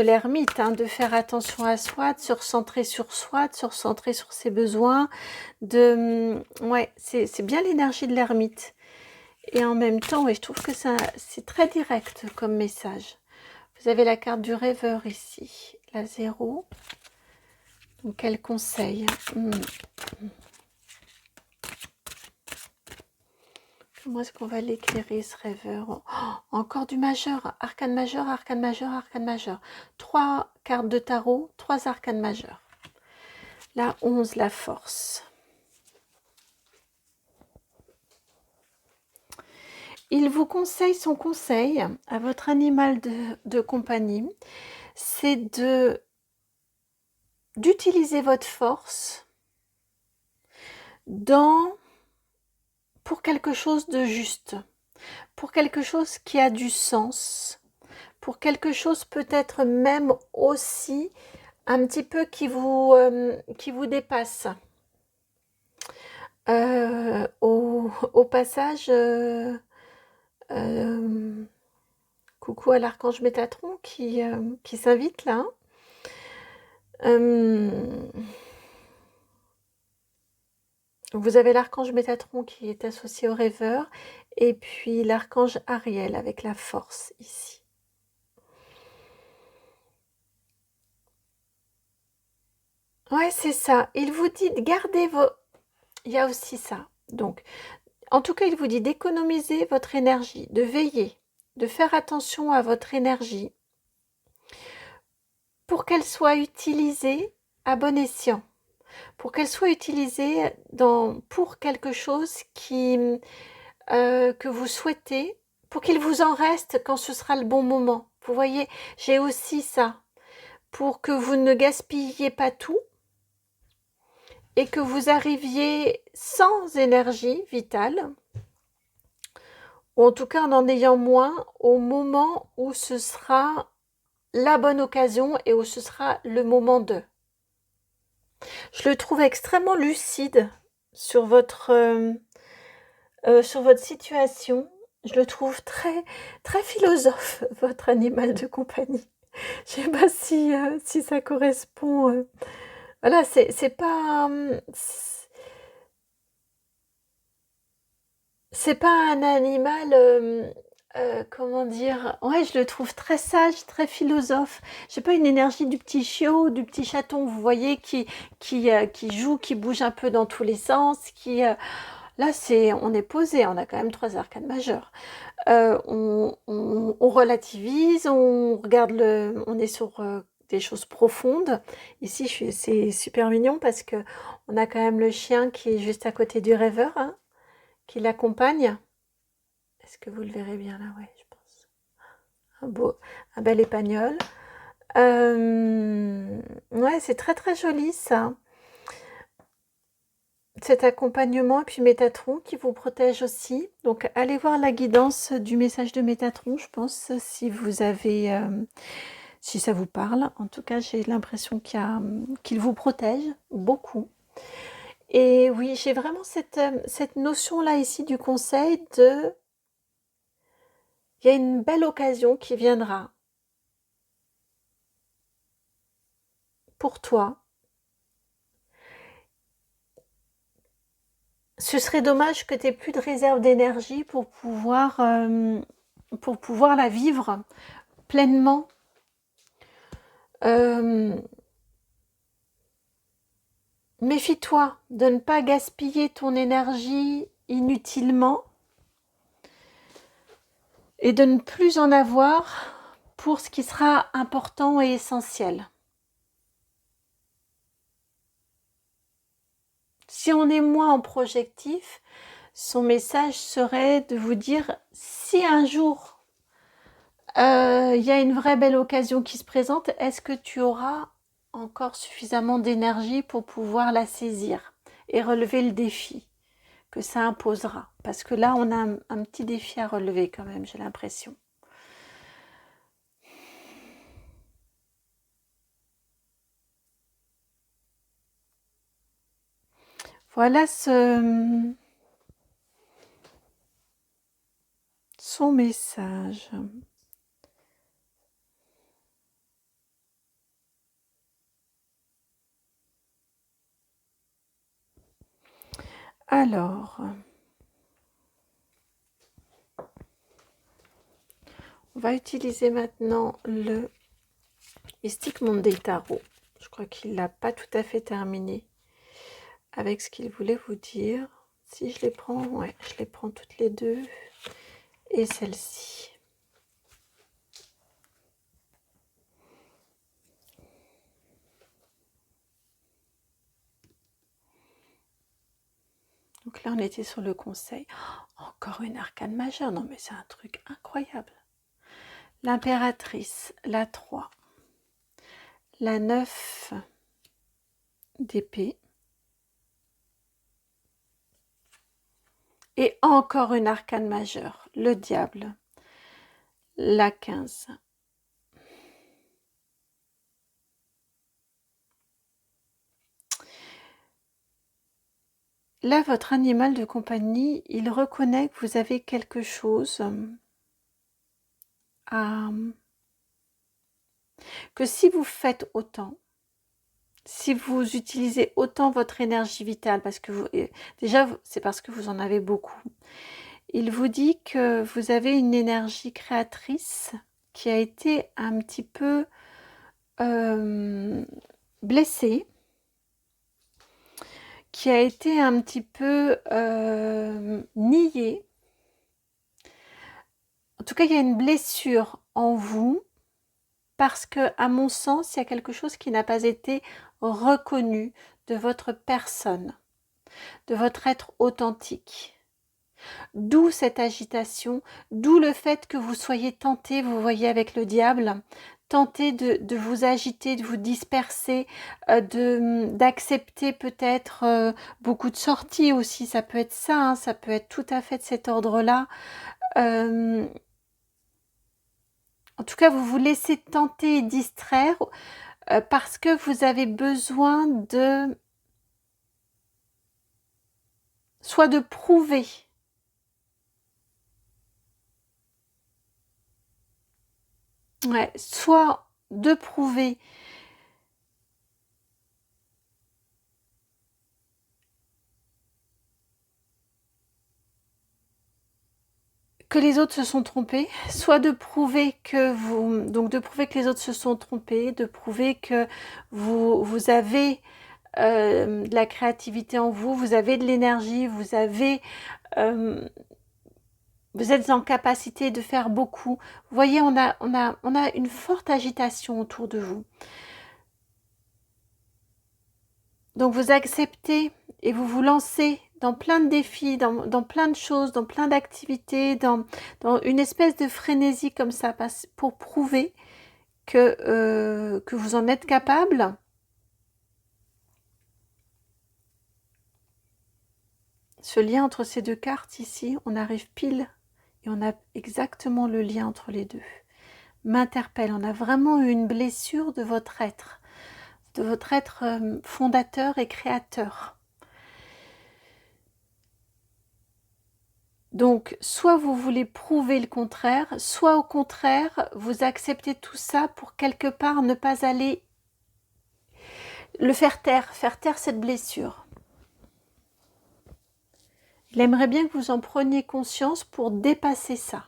l'ermite, hein, de faire attention à soi, de se recentrer sur soi, de se recentrer sur ses besoins. Ouais, c'est bien l'énergie de l'ermite. Et en même temps, ouais, je trouve que c'est très direct comme message. Vous avez la carte du rêveur ici, la 0. Donc, quel conseil? Comment est-ce qu'on va l'éclairer, ce rêveur? Oh, encore du majeur, arcane majeur, arcane majeur, arcane majeur. 3 cartes de tarot, 3 arcanes majeurs. La 11, la force. Il vous conseille, son conseil à votre animal de compagnie, c'est d'utiliser votre force pour quelque chose de juste, pour quelque chose qui a du sens, pour quelque chose peut-être même aussi un petit peu qui vous dépasse. Au passage, coucou à l'archange Métatron qui s'invite là. Vous avez l'archange Métatron qui est associé au rêveur et puis l'archange Ariel avec la force ici. Ouais, c'est ça. Il vous dit de garder vos... Il y a aussi ça. Donc, en tout cas, il vous dit d'économiser votre énergie, de veiller, de faire attention à votre énergie pour qu'elle soit utilisée à bon escient, pour qu'elle soit utilisée pour quelque chose que vous souhaitez, pour qu'il vous en reste quand ce sera le bon moment. Vous voyez, j'ai aussi ça, pour que vous ne gaspilliez pas tout et que vous arriviez sans énergie vitale, ou en tout cas en ayant moins au moment où ce sera la bonne occasion et où ce sera le moment de. Je le trouve extrêmement lucide sur votre situation. Je le trouve très, très philosophe, votre animal de compagnie. Je ne sais pas si ça correspond. Voilà, c'est pas... C'est pas un animal, comment dire? Ouais, je le trouve très sage, très philosophe. J'ai pas une énergie du petit chiot, du petit chaton, vous voyez, qui joue, qui bouge un peu dans tous les sens, là, on est posé, on a quand même 3 arcanes majeures. On relativise, on regarde on est sur des choses profondes. Ici, c'est super mignon parce que on a quand même le chien qui est juste à côté du rêveur, hein, qui l'accompagne. Est-ce que vous le verrez bien là? Ouais, je pense. Un bel épagnol. Ouais, c'est très très joli ça. Cet accompagnement et puis Métatron qui vous protège aussi. Donc allez voir la guidance du message de Métatron, je pense, si vous avez, si ça vous parle. En tout cas, j'ai l'impression qu'il vous protège beaucoup. Et oui, j'ai vraiment cette notion-là ici du conseil il y a une belle occasion qui viendra pour toi. Ce serait dommage que tu n'aies plus de réserve d'énergie pour pouvoir la vivre pleinement. Méfie-toi de ne pas gaspiller ton énergie inutilement et de ne plus en avoir pour ce qui sera important et essentiel. Si on est moins en projectif, son message serait de vous dire si un jour il y a une vraie belle occasion qui se présente, est-ce que tu auras encore suffisamment d'énergie pour pouvoir la saisir et relever le défi que ça imposera? Parce que là, on a un petit défi à relever quand même, j'ai l'impression. Voilà ce son message. Alors, on va utiliser maintenant le Mystic Monday Tarot. Je crois qu'il n'a pas tout à fait terminé avec ce qu'il voulait vous dire. Si je les prends, ouais, je les prends toutes les deux. Et celle-ci. Donc là, on était sur le conseil. Oh, encore une arcane majeure. Non, mais c'est un truc incroyable. L'impératrice, la 3. La 9 d'épée. Et encore une arcane majeure. Le diable. La 15. Là, votre animal de compagnie, il reconnaît que vous avez quelque chose à... que si vous faites autant, si vous utilisez autant votre énergie vitale, parce que vous, déjà, c'est parce que vous en avez beaucoup, il vous dit que vous avez une énergie créatrice qui a été un petit peu blessée, qui a été un petit peu niée. En tout cas, il y a une blessure en vous parce que, à mon sens, il y a quelque chose qui n'a pas été reconnu de votre personne, de votre être authentique. D'où cette agitation, d'où le fait que vous soyez tenté, vous voyez avec le diable, tenté de vous agiter, de vous disperser, d'accepter peut-être beaucoup de sorties aussi, ça peut être ça, hein, ça peut être tout à fait de cet ordre-là. En tout cas, vous vous laissez tenter et distraire parce que vous avez besoin de soit de prouver, ouais, soit de prouver que les autres se sont trompés, soit de prouver que vous, donc de prouver que les autres se sont trompés, de prouver que vous avez de la créativité en vous, vous avez de l'énergie, vous avez, vous êtes en capacité de faire beaucoup. Vous voyez, on a une forte agitation autour de vous. Donc vous acceptez et vous vous lancez dans plein de défis, dans plein de choses, dans plein d'activités, dans une espèce de frénésie comme ça, pour prouver que vous en êtes capable. Ce lien entre ces deux cartes ici, on arrive pile et on a exactement le lien entre les deux. M'interpelle, on a vraiment eu une blessure de votre être fondateur et créateur. Donc, soit vous voulez prouver le contraire, soit au contraire, vous acceptez tout ça pour quelque part ne pas aller le faire taire cette blessure. Il aimerait bien que vous en preniez conscience pour dépasser ça.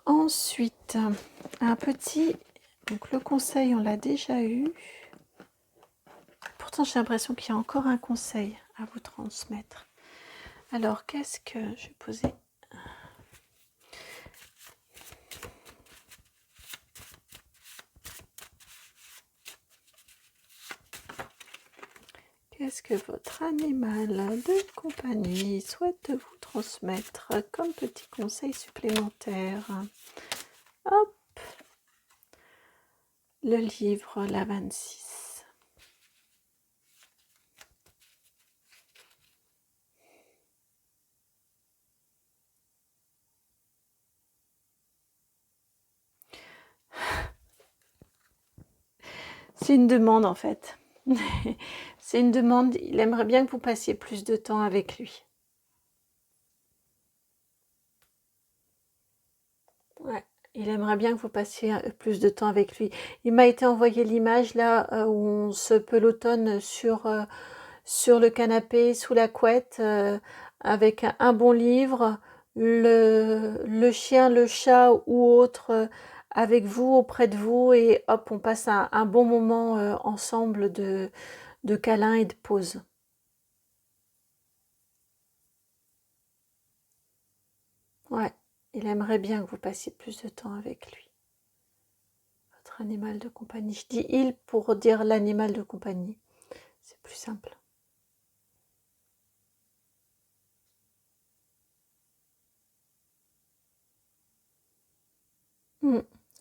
Ensuite, un petit... Donc le conseil, on l'a déjà eu. Pourtant, j'ai l'impression qu'il y a encore un conseil à vous transmettre. Alors, qu'est-ce que... Je vais poser... Qu'est-ce que votre animal de compagnie souhaite vous transmettre comme petit conseil supplémentaire? Hop, le livre, la 26. C'est une demande en fait. C'est une demande, il aimerait bien que vous passiez plus de temps avec lui. Ouais, il aimerait bien que vous passiez plus de temps avec lui. Il m'a été envoyé l'image là où on se pelotonne sur le canapé, sous la couette, avec un bon livre, le chien, le chat ou autre avec vous, auprès de vous, et hop, on passe un bon moment ensemble de câlins et de pause. Ouais, il aimerait bien que vous passiez plus de temps avec lui, votre animal de compagnie. Je dis il pour dire l'animal de compagnie, c'est plus simple.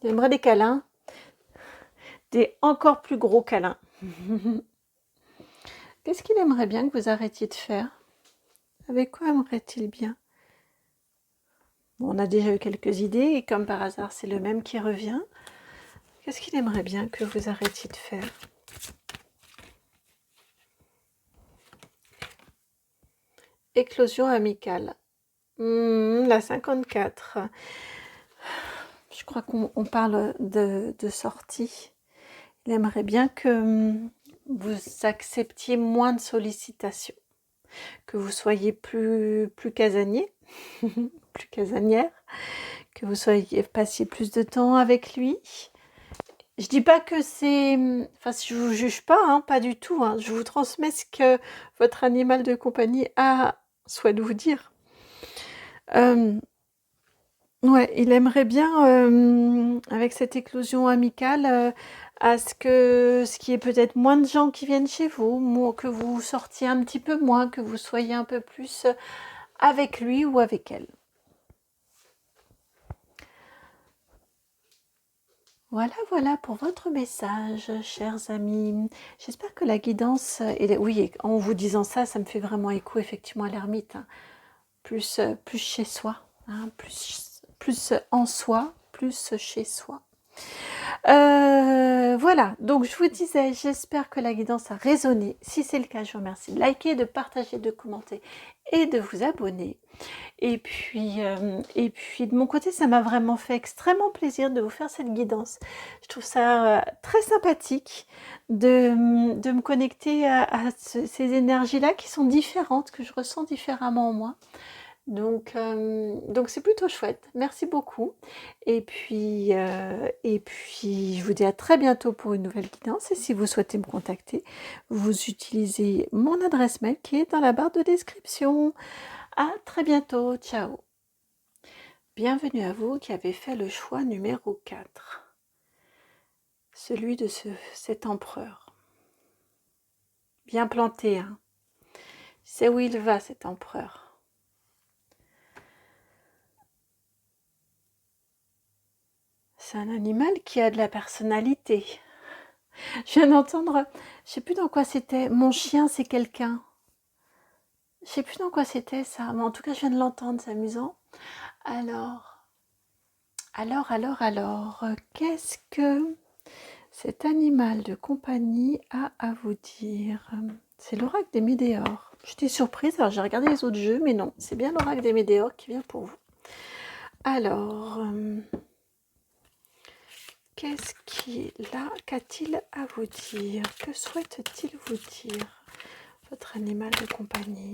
Il aimerait des câlins, des encore plus gros câlins. Qu'est-ce qu'il aimerait bien que vous arrêtiez de faire? Avec quoi aimerait-il bien? Bon, on a déjà eu quelques idées et comme par hasard, c'est le même qui revient. Qu'est-ce qu'il aimerait bien que vous arrêtiez de faire? Éclosion amicale. La 54. Je crois qu'on parle de sortie. Il aimerait bien que vous acceptiez moins de sollicitations, que vous soyez plus casanier, plus casanière, que vous passiez plus de temps avec lui. Je dis pas que c'est... Enfin, je vous juge pas, hein, pas du tout. Hein. Je vous transmets ce que votre animal de compagnie a souhaite vous dire. Ouais, il aimerait bien, avec cette éclosion amicale, à ce qu'il y ait peut-être moins de gens qui viennent chez vous, que vous sortiez un petit peu moins, que vous soyez un peu plus avec lui ou avec elle. Voilà pour votre message, chers amis. J'espère que la guidance... oui, en vous disant ça, ça me fait vraiment écho effectivement à l'ermite. Hein. Plus chez soi, hein, plus en soi, plus chez soi. Voilà, donc je vous disais, j'espère que la guidance a résonné. Si c'est le cas, je vous remercie de liker, de partager, de commenter et de vous abonner. Et puis de mon côté, ça m'a vraiment fait extrêmement plaisir de vous faire cette guidance. Je trouve ça très sympathique de me connecter à ces énergies-là qui sont différentes, que je ressens différemment en moi. Donc c'est plutôt chouette. Merci beaucoup. Et puis, je vous dis à très bientôt pour une nouvelle guidance. Et si vous souhaitez me contacter, vous utilisez mon adresse mail qui est dans la barre de description. À très bientôt. Ciao. Bienvenue à vous qui avez fait le choix numéro 4. Celui de cet empereur. Bien planté, hein. C'est où il va cet empereur. C'est un animal qui a de la personnalité. Je viens d'entendre, je sais plus dans quoi c'était, mon chien c'est quelqu'un. Je sais plus dans quoi c'était ça, mais en tout cas je viens de l'entendre, c'est amusant. Alors, qu'est-ce que cet animal de compagnie a à vous dire? C'est l'oracle des Médéors. J'étais surprise, alors j'ai regardé les autres jeux, mais non, c'est bien l'oracle des Médéors qui vient pour vous. Alors, qu'a-t-il à vous dire? Que souhaite-t-il vous dire, votre animal de compagnie?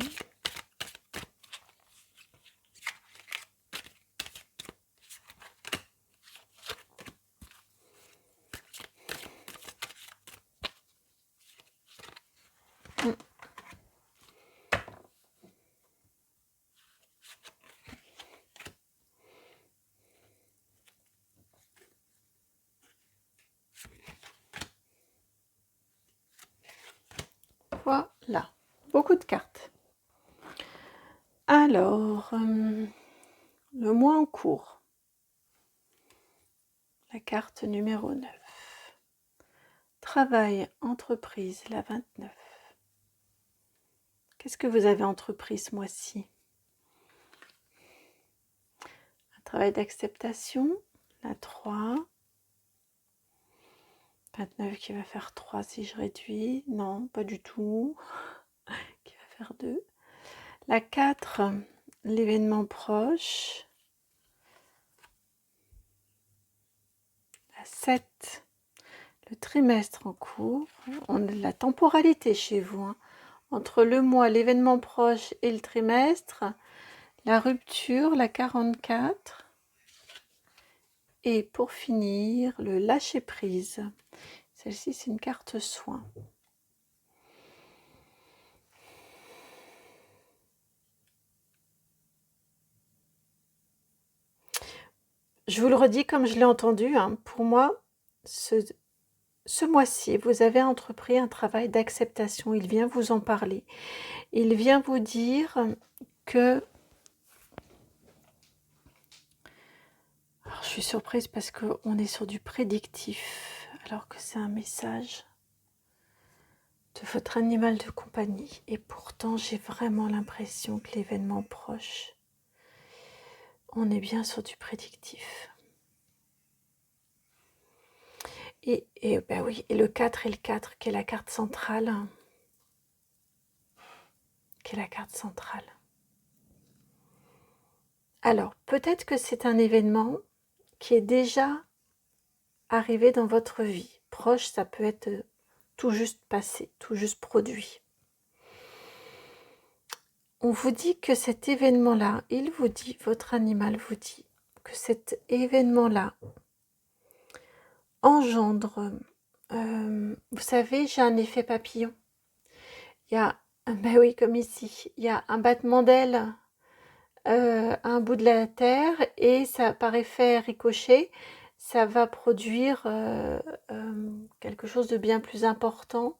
Voilà, beaucoup de cartes. Alors, le mois en cours. La carte numéro 9. Travail, entreprise, la 29. Qu'est-ce que vous avez entrepris ce mois-ci? Un travail d'acceptation, la 3. 29 qui va faire 3 si je réduis. Non, pas du tout. Qui va faire 2. La 4, l'événement proche. La 7, le trimestre en cours. On a de la temporalité chez vous. Hein. Entre le mois, l'événement proche et le trimestre. La rupture, la 44. Et pour finir, le lâcher-prise. Celle-ci, c'est une carte soin. Je vous le redis comme je l'ai entendu, hein, pour moi, ce mois-ci, vous avez entrepris un travail d'acceptation. Il vient vous en parler. Il vient vous dire que... Alors, je suis surprise parce qu'on est sur du prédictif, alors que c'est un message de votre animal de compagnie. Et pourtant, j'ai vraiment l'impression que l'événement proche, on est bien sur du prédictif. Et ben oui, et le 4 et le 4, qui est la carte centrale. Qui est la carte centrale. Alors, peut-être que c'est un événement qui est déjà arrivé dans votre vie. Proche, ça peut être tout juste passé, tout juste produit. On vous dit que cet événement-là, il vous dit, votre animal vous dit, que cet événement-là engendre, vous savez, j'ai un effet papillon. Il y a, ben oui, comme ici, il y a un battement d'aile à un bout de la terre et ça, par effet ricochet, ça va produire quelque chose de bien plus important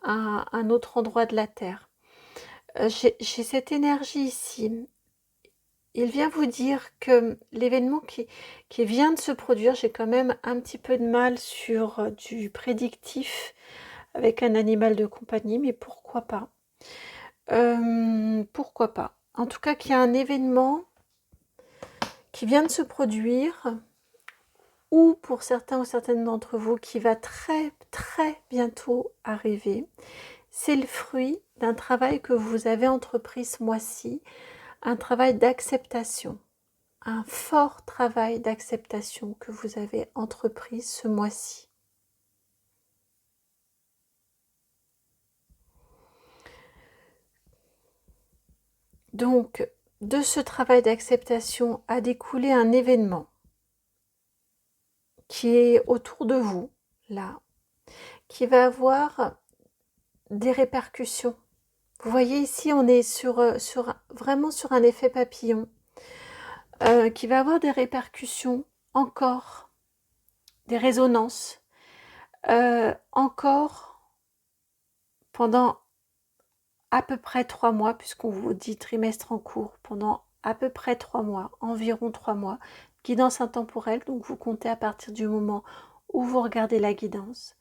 à un autre endroit de la terre. J'ai cette énergie ici. Il vient vous dire que l'événement qui vient de se produire, j'ai quand même un petit peu de mal sur du prédictif avec un animal de compagnie, mais pourquoi pas. Pourquoi pas. En tout cas, qu'il y a un événement qui vient de se produire, ou pour certains ou certaines d'entre vous, qui va très très bientôt arriver. C'est le fruit d'un travail que vous avez entrepris ce mois-ci, un travail d'acceptation, un fort travail d'acceptation que vous avez entrepris ce mois-ci. Donc, de ce travail d'acceptation a découlé un événement qui est autour de vous, là, qui va avoir des répercussions. Vous voyez ici, on est vraiment sur un effet papillon qui va avoir des répercussions encore, des résonances, encore pendant à peu près 3 mois, puisqu'on vous dit trimestre en cours, pendant à peu près 3 mois, environ 3 mois, guidance intemporelle, donc vous comptez à partir du moment où vous regardez la guidance,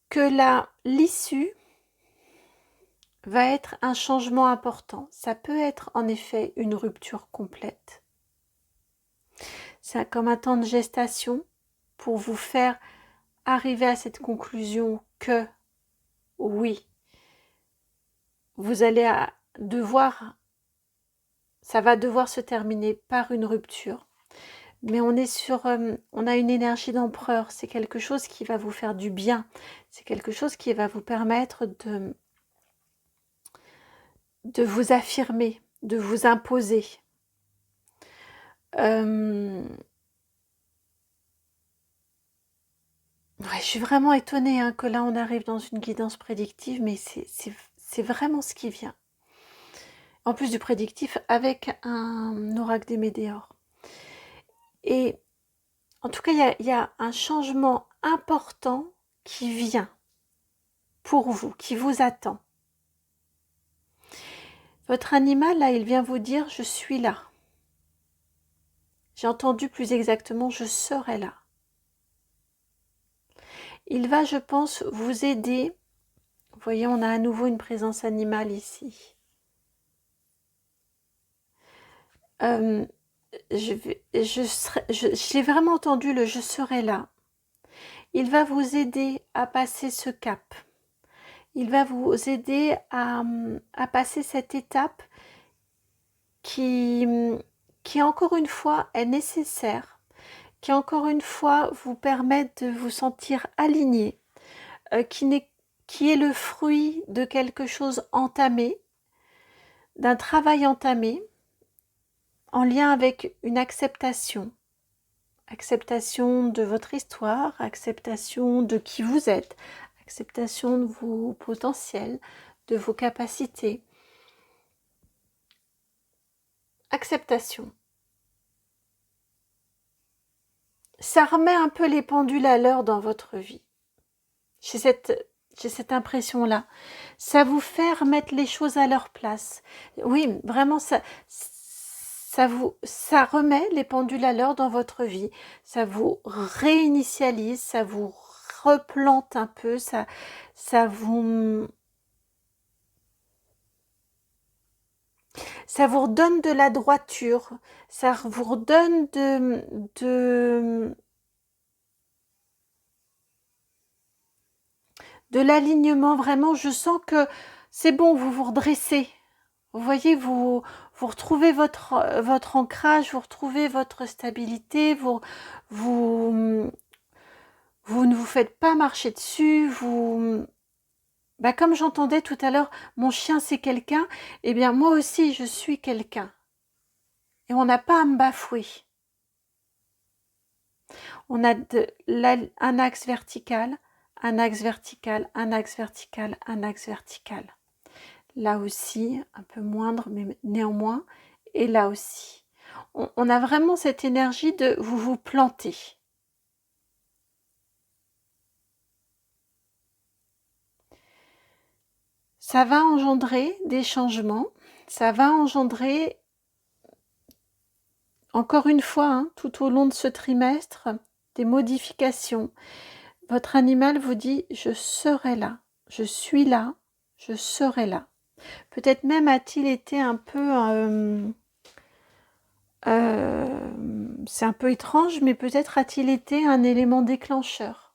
que l'issue va être un changement important. Ça peut être en effet une rupture complète. C'est comme un temps de gestation pour vous faire arriver à cette conclusion que oui, vous allez ça va devoir se terminer par une rupture. Mais on est on a une énergie d'empereur, c'est quelque chose qui va vous faire du bien, c'est quelque chose qui va vous permettre de vous affirmer, de vous imposer. Ouais, je suis vraiment étonnée que là on arrive dans une guidance prédictive, mais c'est vraiment ce qui vient. En plus du prédictif, avec un oracle des météores. Et en tout cas, il y a un changement important qui vient pour vous, qui vous attend. Votre animal, là, il vient vous dire « je suis là ». J'ai entendu plus exactement « je serai là ». Il va, je pense, vous aider. Vous voyez, on a à nouveau une présence animale ici. j'ai vraiment entendu le « je serai là ». Il va vous aider à passer ce cap. Il va vous aider à passer cette étape qui, encore une fois, est nécessaire, qui, encore une fois, vous permet de vous sentir aligné, qui est le fruit de quelque chose entamé, d'un travail entamé, en lien avec une acceptation. Acceptation de votre histoire, acceptation de qui vous êtes, acceptation de vos potentiels, de vos capacités. Acceptation. Ça remet un peu les pendules à l'heure dans votre vie. J'ai cette impression-là. Ça vous fait remettre les choses à leur place. Oui, vraiment, ça remet les pendules à l'heure dans votre vie. Ça vous réinitialise, ça vous replante un peu, ça vous redonne de la droiture, ça vous redonne de l'alignement. Vraiment, je sens que c'est bon, vous vous redressez. Vous voyez, vous retrouvez votre ancrage, vous retrouvez votre stabilité, vous ne vous faites pas marcher dessus, comme j'entendais tout à l'heure, mon chien c'est quelqu'un, eh bien moi aussi je suis quelqu'un. Et on n'a pas à me bafouer. On a un axe vertical, un axe vertical, un axe vertical, un axe vertical. Là aussi, un peu moindre, mais néanmoins, et là aussi. On a vraiment cette énergie de vous planter. Ça va engendrer des changements, ça va engendrer, encore une fois, tout au long de ce trimestre, des modifications. Votre animal vous dit « je serai là, je suis là, je serai là ». Peut-être même a-t-il été un peu... c'est un peu étrange, mais peut-être a-t-il été un élément déclencheur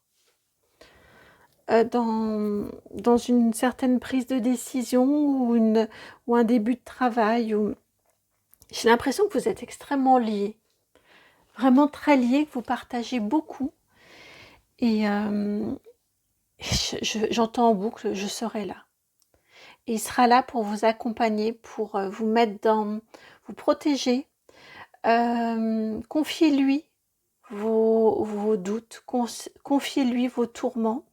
dans une certaine prise de décision ou un début de travail. J'ai l'impression que vous êtes extrêmement liés, vraiment très liés, que vous partagez beaucoup. Et j'entends en boucle « je serai là ». Et il sera là pour vous accompagner, pour vous mettre vous protéger. Confiez-lui vos doutes, confiez-lui vos tourments.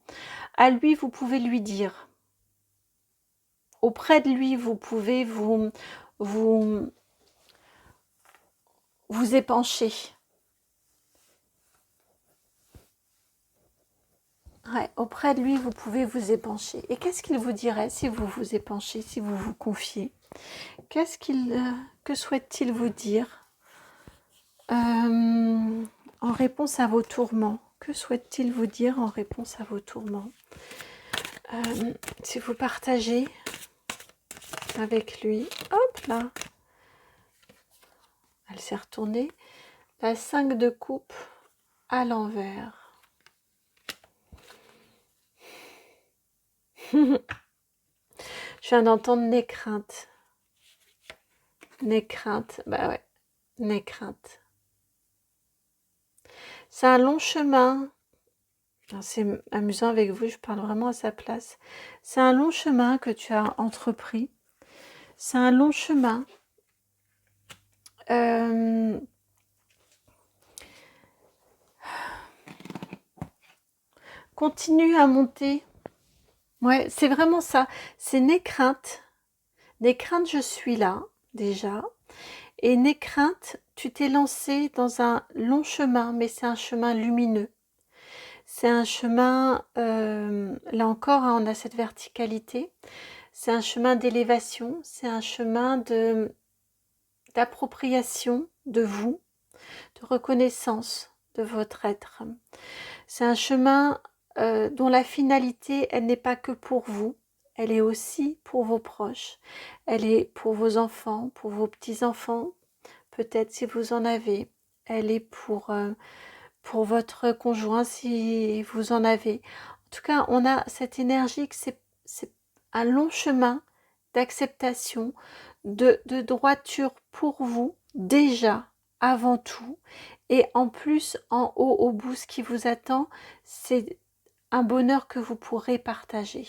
À lui, vous pouvez lui dire. Auprès de lui, vous pouvez vous épancher. Ouais, auprès de lui, vous pouvez vous épancher. Et qu'est-ce qu'il vous dirait si vous vous épanchez, si vous vous confiez? Que souhaite-t-il vous dire en réponse à vos tourments? Que souhaite-t-il vous dire en réponse à vos tourments? Si vous partagez avec lui, hop là, elle s'est retournée, la 5 de coupe à l'envers. Je viens d'entendre Nécrainte. Nécrainte, bah ouais, Nécrainte. C'est un long chemin. C'est amusant avec vous, je parle vraiment à sa place. C'est un long chemin que tu as entrepris. C'est un long chemin. Continue à monter. Ouais, c'est vraiment ça. C'est Nécrainte. Nécrainte, je suis là, déjà. Et Nécrainte, tu t'es lancé dans un long chemin, mais c'est un chemin lumineux. C'est un chemin, là encore, on a cette verticalité. C'est un chemin d'élévation, c'est un chemin d'appropriation de vous, de reconnaissance de votre être. C'est un chemin dont la finalité, elle n'est pas que pour vous, elle est aussi pour vos proches, elle est pour vos enfants, pour vos petits-enfants, peut-être si vous en avez. Elle est pour votre conjoint si vous en avez. En tout cas, on a cette énergie que c'est un long chemin d'acceptation, de droiture pour vous, déjà, avant tout. Et en plus, en haut, au bout, ce qui vous attend, c'est un bonheur que vous pourrez partager.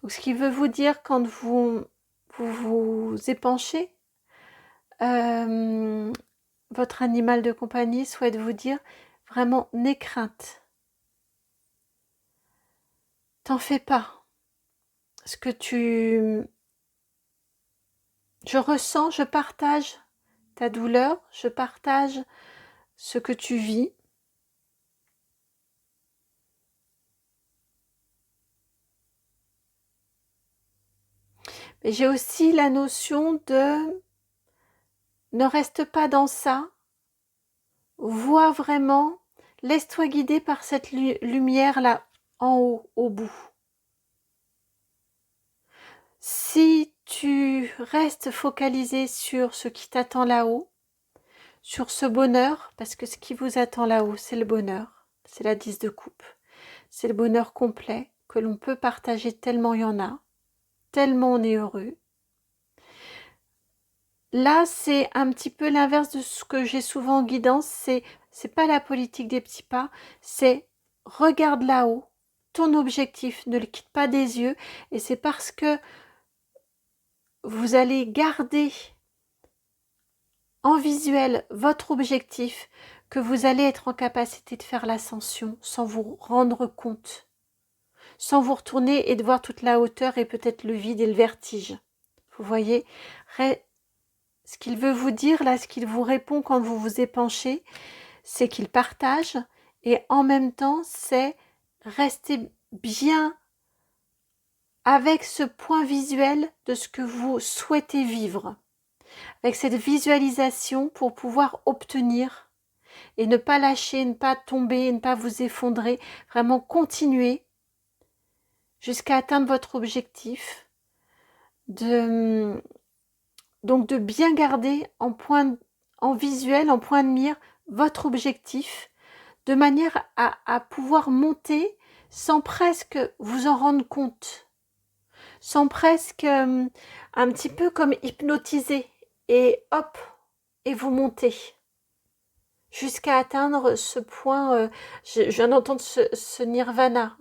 Donc, ce qui veut vous dire quand vous épanchez, votre animal de compagnie souhaite vous dire vraiment, n'aie crainte. T'en fais pas. Ce que je ressens, je partage ta douleur, je partage ce que tu vis. Mais j'ai aussi la notion de ne reste pas dans ça, vois vraiment, laisse-toi guider par cette lumière là en haut, au bout. Si tu restes focalisé sur ce qui t'attend là-haut, sur ce bonheur, parce que ce qui vous attend là-haut, c'est le bonheur, c'est la 10 de coupe, c'est le bonheur complet que l'on peut partager tellement il y en a, tellement on est heureux. Là, c'est un petit peu l'inverse de ce que j'ai souvent en guidance, c'est pas la politique des petits pas, c'est regarde là-haut, ton objectif, ne le quitte pas des yeux, et c'est parce que vous allez garder en visuel votre objectif que vous allez être en capacité de faire l'ascension sans vous rendre compte, sans vous retourner et de voir toute la hauteur et peut-être le vide et le vertige. Vous voyez, ce qu'il veut vous dire là, ce qu'il vous répond quand vous vous épanchez, c'est qu'il partage et en même temps, c'est rester bien avec ce point visuel de ce que vous souhaitez vivre, avec cette visualisation pour pouvoir obtenir et ne pas lâcher, ne pas tomber, ne pas vous effondrer, vraiment continuer jusqu'à atteindre votre objectif, donc de bien garder en visuel, en point de mire, votre objectif, de manière à pouvoir monter sans presque vous en rendre compte, sans presque un petit peu comme hypnotiser, et hop, et vous montez jusqu'à atteindre ce point, je viens d'entendre ce nirvana.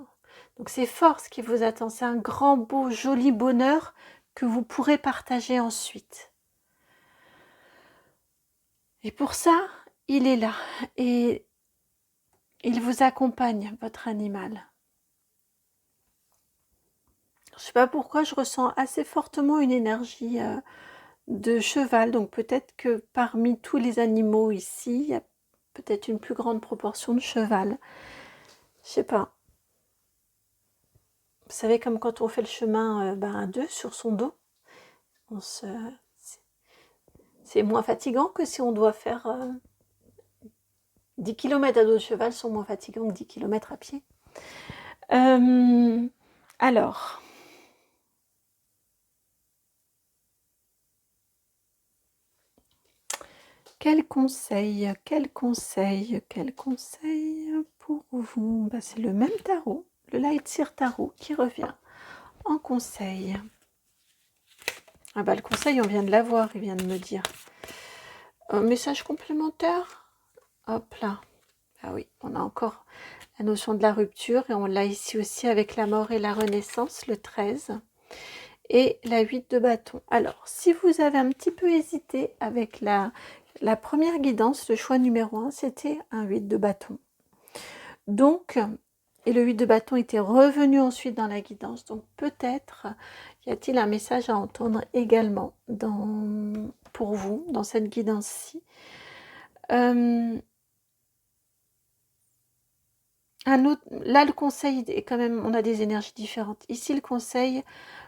Donc c'est fort ce qui vous attend, c'est un grand, beau, joli bonheur que vous pourrez partager ensuite. Et pour ça, il est là et il vous accompagne, votre animal. Je ne sais pas pourquoi je ressens assez fortement une énergie de cheval, donc peut-être que parmi tous les animaux ici, il y a peut-être une plus grande proportion de cheval. Je sais pas. Vous savez, comme quand on fait le chemin à deux sur son dos, c'est moins fatigant que si on doit faire 10 km à dos de cheval, sont moins fatigants que 10 km à pied. Alors, quel conseil pour vous? C'est le même tarot, le Light Seer Tarot qui revient en conseil. Le conseil, on vient de l'avoir, il vient de me dire. Un message complémentaire. Hop là. Ah oui, on a encore la notion de la rupture et on l'a ici aussi avec la mort et la renaissance, le 13. Et la 8 de bâton. Alors, si vous avez un petit peu hésité avec la première guidance, le choix numéro 1, c'était un 8 de bâton. Donc, et le 8 de bâton était revenu ensuite dans la guidance. Donc, peut-être y a-t-il un message à entendre également pour vous, dans cette guidance-ci. Là, le conseil est quand même, on a des énergies différentes. Ici, le conseil,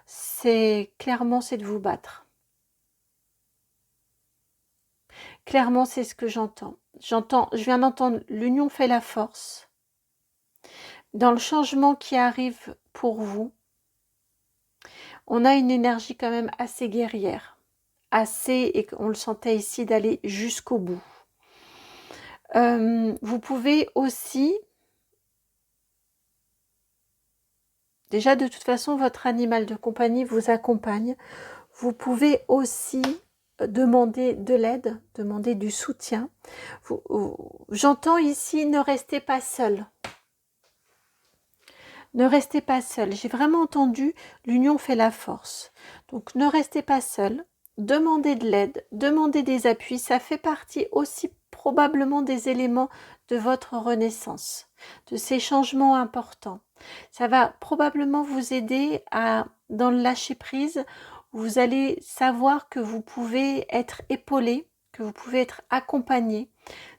c'est de vous battre. Clairement, c'est ce que j'entends. Je viens d'entendre, l'union fait la force. Dans le changement qui arrive pour vous, on a une énergie quand même assez guerrière. assez, et qu'on le sentait ici, d'aller jusqu'au bout. Vous pouvez aussi, déjà de toute façon, votre animal de compagnie vous accompagne. Vous pouvez aussi demander de l'aide, demander du soutien. J'entends ici, ne restez pas seul. Ne restez pas seul. J'ai vraiment entendu, l'union fait la force. Donc ne restez pas seul. Demandez de l'aide, demandez des appuis. Ça fait partie aussi probablement des éléments de votre renaissance, de ces changements importants. Ça va probablement vous aider dans le lâcher-prise. Vous allez savoir que vous pouvez être épaulé, que vous pouvez être accompagné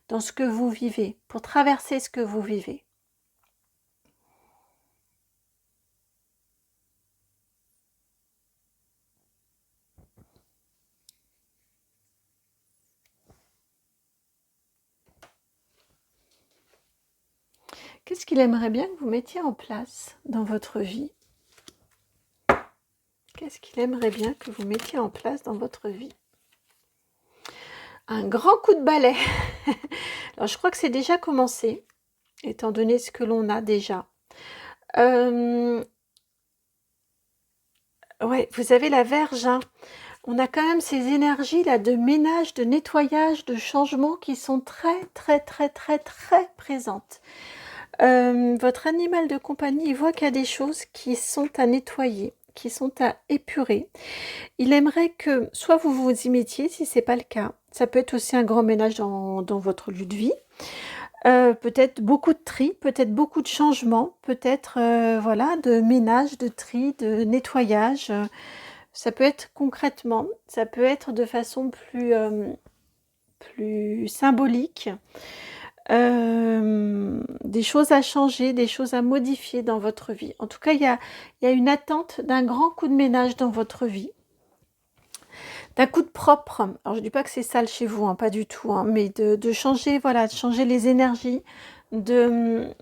dans ce que vous vivez, pour traverser ce que vous vivez. Qu'est-ce qu'il aimerait bien que vous mettiez en place dans votre vie? Qu'est-ce qu'il aimerait bien que vous mettiez en place dans votre vie? Un grand coup de balai. Alors, je crois que c'est déjà commencé, étant donné ce que l'on a déjà. Ouais, vous avez la Vierge, hein. On a quand même ces énergies là de ménage, de nettoyage, de changement qui sont très présentes. Votre animal de compagnie, il voit qu'il y a des choses qui sont à nettoyer, qui sont à épurer. Il aimerait que soit vous vous y mettiez, si ce n'est pas le cas. Ça peut être aussi un grand ménage dans votre lieu de vie. Peut-être beaucoup de tri, peut-être beaucoup de changements, peut-être voilà, de ménage, de tri, de nettoyage. Ça peut être concrètement, ça peut être de façon plus symbolique. Des choses à changer, des choses à modifier dans votre vie. En tout cas, il y a une attente d'un grand coup de ménage dans votre vie, d'un coup de propre. Alors, je ne dis pas que c'est sale chez vous, hein, pas du tout, hein, mais de changer, voilà, de changer les énergies, des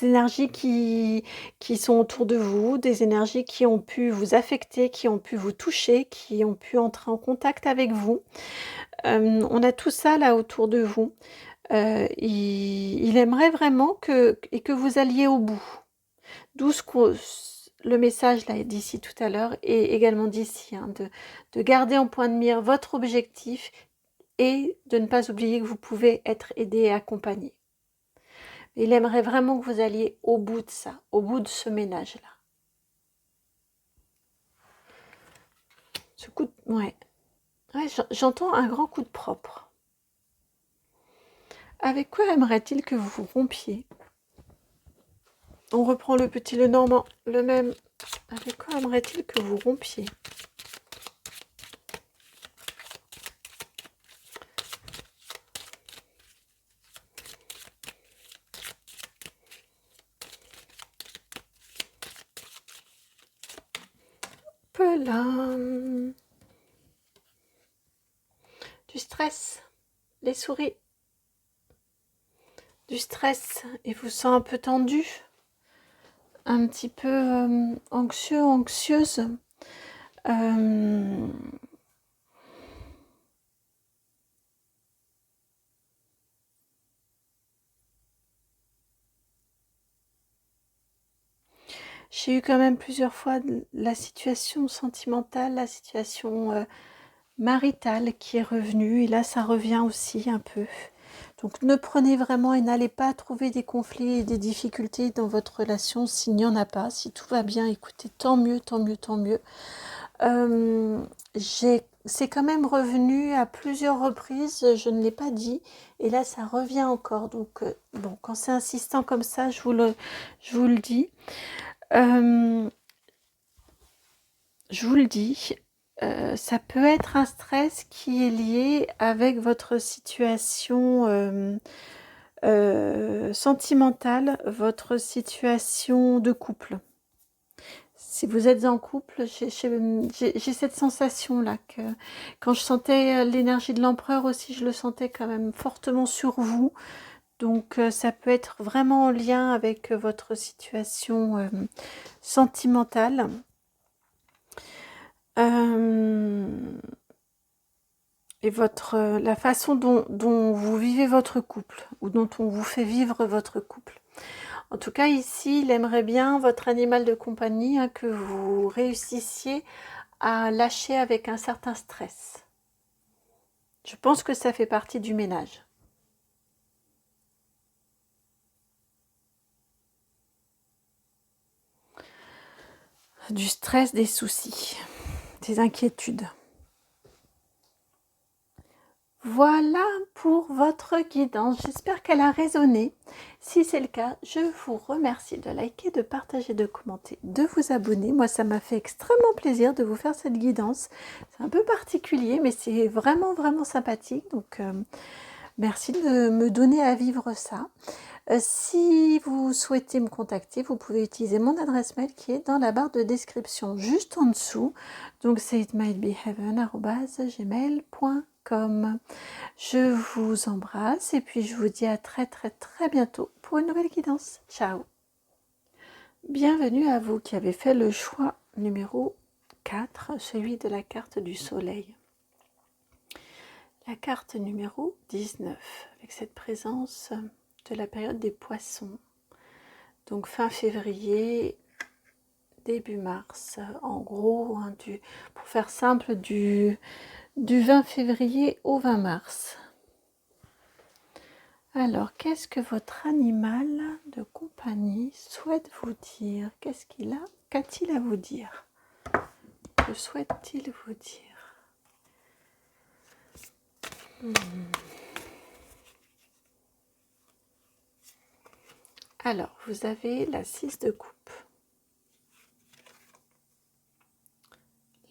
énergies qui sont autour de vous, des énergies qui ont pu vous affecter, qui ont pu vous toucher, qui ont pu entrer en contact avec vous. On a tout ça là autour de vous. Il aimerait vraiment que vous alliez au bout. D'où le message là d'ici tout à l'heure et également d'ici, hein, de garder en point de mire votre objectif et de ne pas oublier que vous pouvez être aidé et accompagné. Il aimerait vraiment que vous alliez au bout de ça, au bout de ce ménage-là. Ce coup de... Ouais, j'entends un grand coup de propre. Avec quoi aimerait-il que vous vous rompiez? On reprend le petit Lenormand, le même. Avec quoi aimerait-il que vous rompiez? Pelin. Du stress, les souris. Du stress et vous sent un peu tendu, un petit peu anxieux, anxieuse. J'ai eu quand même plusieurs fois la situation sentimentale, la situation maritale qui est revenue et là ça revient aussi un peu. Donc ne prenez vraiment et n'allez pas trouver des conflits et des difficultés dans votre relation s'il n'y en a pas. Si tout va bien, écoutez, tant mieux, tant mieux, tant mieux. C'est quand même revenu à plusieurs reprises, je ne l'ai pas dit, et là ça revient encore. Donc bon, quand c'est insistant comme ça, je vous le dis. Je vous le dis, ça peut être un stress qui est lié avec votre situation sentimentale, votre situation de couple. Si vous êtes en couple, j'ai cette sensation-là que quand je sentais l'énergie de l'empereur aussi, je le sentais quand même fortement sur vous. Donc ça peut être vraiment en lien avec votre situation sentimentale. et la façon dont vous vivez votre couple, ou dont on vous fait vivre votre couple. En tout cas, ici, il aimerait bien, votre animal de compagnie, hein, que vous réussissiez à lâcher avec un certain stress. Je pense que ça fait partie du ménage. Du stress, des soucis, des inquiétudes. Voilà pour votre guidance. J'espère qu'elle a résonné. Si c'est le cas, je vous remercie de liker, de partager, de commenter, de vous abonner. Moi, ça m'a fait extrêmement plaisir de vous faire cette guidance. C'est un peu particulier, mais c'est vraiment, vraiment sympathique. Donc, merci de me donner à vivre ça. Si vous souhaitez me contacter, vous pouvez utiliser mon adresse mail qui est dans la barre de description juste en dessous. Donc c'est itmightbeheaven@gmail.com. Je vous embrasse et puis je vous dis à très très très bientôt pour une nouvelle guidance. Ciao. Bienvenue à vous qui avez fait le choix numéro 4, celui de la carte du soleil. La carte numéro 19, avec cette présence de la période des poissons. Donc fin février, début mars. En gros, hein, pour faire simple, du 20 février au 20 mars. Alors, qu'est-ce que votre animal de compagnie souhaite vous dire? Qu'a-t-il à vous dire? Que souhaite-t-il vous dire? Alors, vous avez la 6 de coupe,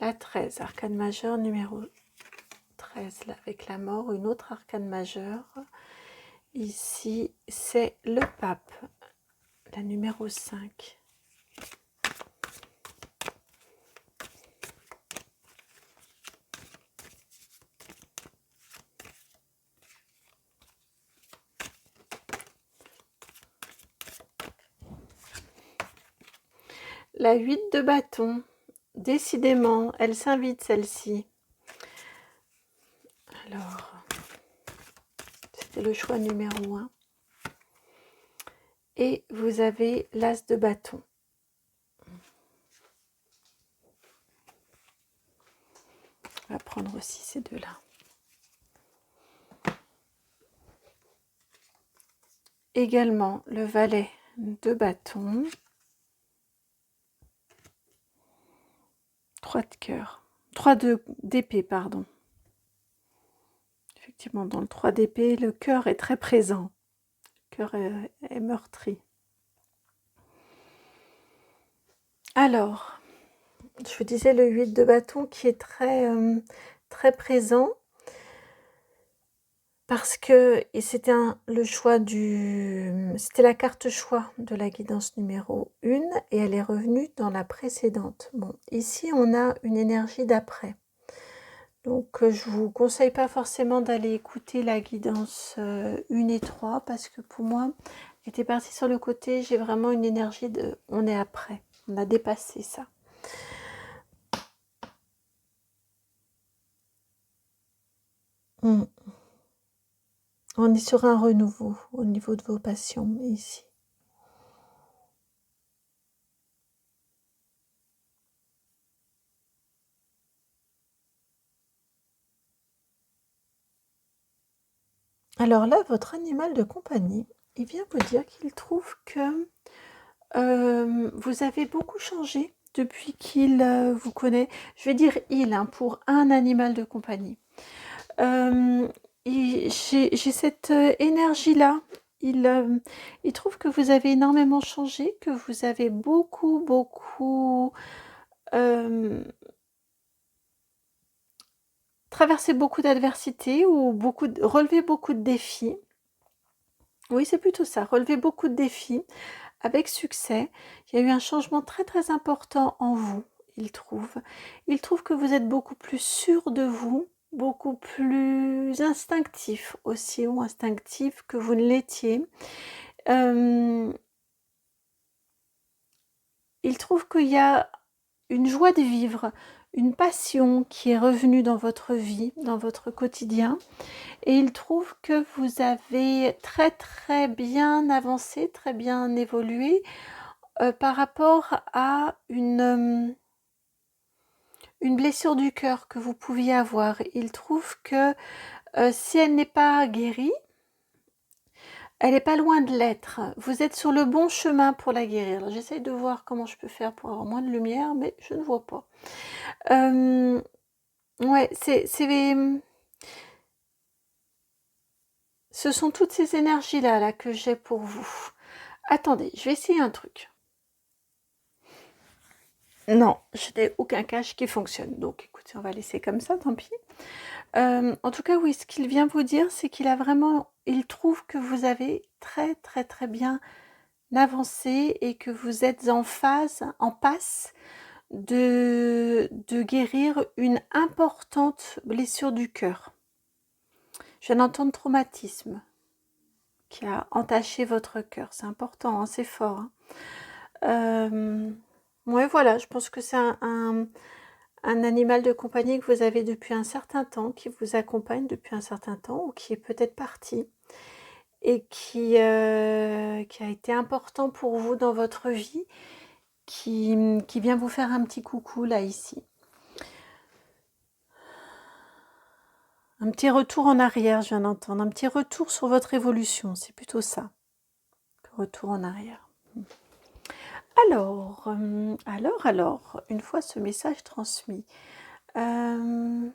la 13, arcane majeure numéro 13, là, avec la mort, une autre arcane majeure. Ici, c'est le pape, la numéro 5. La 8 de bâton, décidément, elle s'invite celle-ci. Alors, c'était le choix numéro 1. Et vous avez l'as de bâton. On va prendre aussi ces deux-là. Également le valet de bâton. 3 de cœur. 3 d'épée, pardon. Effectivement, dans le 3 d'épée, le cœur est très présent. Le cœur est meurtri. Alors, je vous disais le 8 de bâton qui est très, très présent. Parce que c'était c'était la carte choix de la guidance numéro 1 et elle est revenue dans la précédente. Bon, ici on a une énergie d'après. Donc je vous conseille pas forcément d'aller écouter la guidance 1 et 3 parce que pour moi, était partie sur le côté, j'ai vraiment une énergie de on est après, on a dépassé ça. On est sur un renouveau au niveau de vos passions ici. Alors là, votre animal de compagnie, il vient vous dire qu'il trouve que vous avez beaucoup changé depuis qu'il vous connaît. Je vais dire il, hein, pour un animal de compagnie. J'ai cette énergie-là. Il trouve que vous avez énormément changé, que vous avez beaucoup traversé beaucoup d'adversités ou relevé beaucoup de défis. Oui, c'est plutôt ça, relever beaucoup de défis avec succès. Il y a eu un changement très très important en vous, il trouve. Il trouve que vous êtes beaucoup plus sûr de vous, beaucoup plus instinctif aussi, ou instinctif que vous ne l'étiez. Il trouve qu'il y a une joie de vivre, une passion qui est revenue dans votre vie, dans votre quotidien. Et il trouve que vous avez très très bien avancé, très bien évolué par rapport à une blessure du cœur que vous pouviez avoir. Il trouve que si elle n'est pas guérie, elle n'est pas loin de l'être. Vous êtes sur le bon chemin pour la guérir. J'essaie de voir comment je peux faire pour avoir moins de lumière, mais je ne vois pas. Ouais, ce sont toutes ces énergies-là là, que j'ai pour vous. Attendez, je vais essayer un truc. Non, je n'ai aucun cache qui fonctionne. Donc écoutez, on va laisser comme ça, tant pis. En tout cas, oui, ce qu'il vient vous dire, c'est qu'il a vraiment, il trouve que vous avez très très très bien avancé et que vous êtes en phase, en passe de guérir une importante blessure du cœur. Je viens d'entendre traumatisme qui a entaché votre cœur. C'est important, hein, c'est fort. Hein. Ouais, voilà, je pense que c'est un animal de compagnie que vous avez depuis un certain temps, qui vous accompagne depuis un certain temps, ou qui est peut-être parti, et qui a été important pour vous dans votre vie, qui vient vous faire un petit coucou là, ici. Un petit retour en arrière, je viens d'entendre. Un petit retour sur votre évolution, c'est plutôt ça. Retour en arrière. Alors, une fois ce message transmis, vers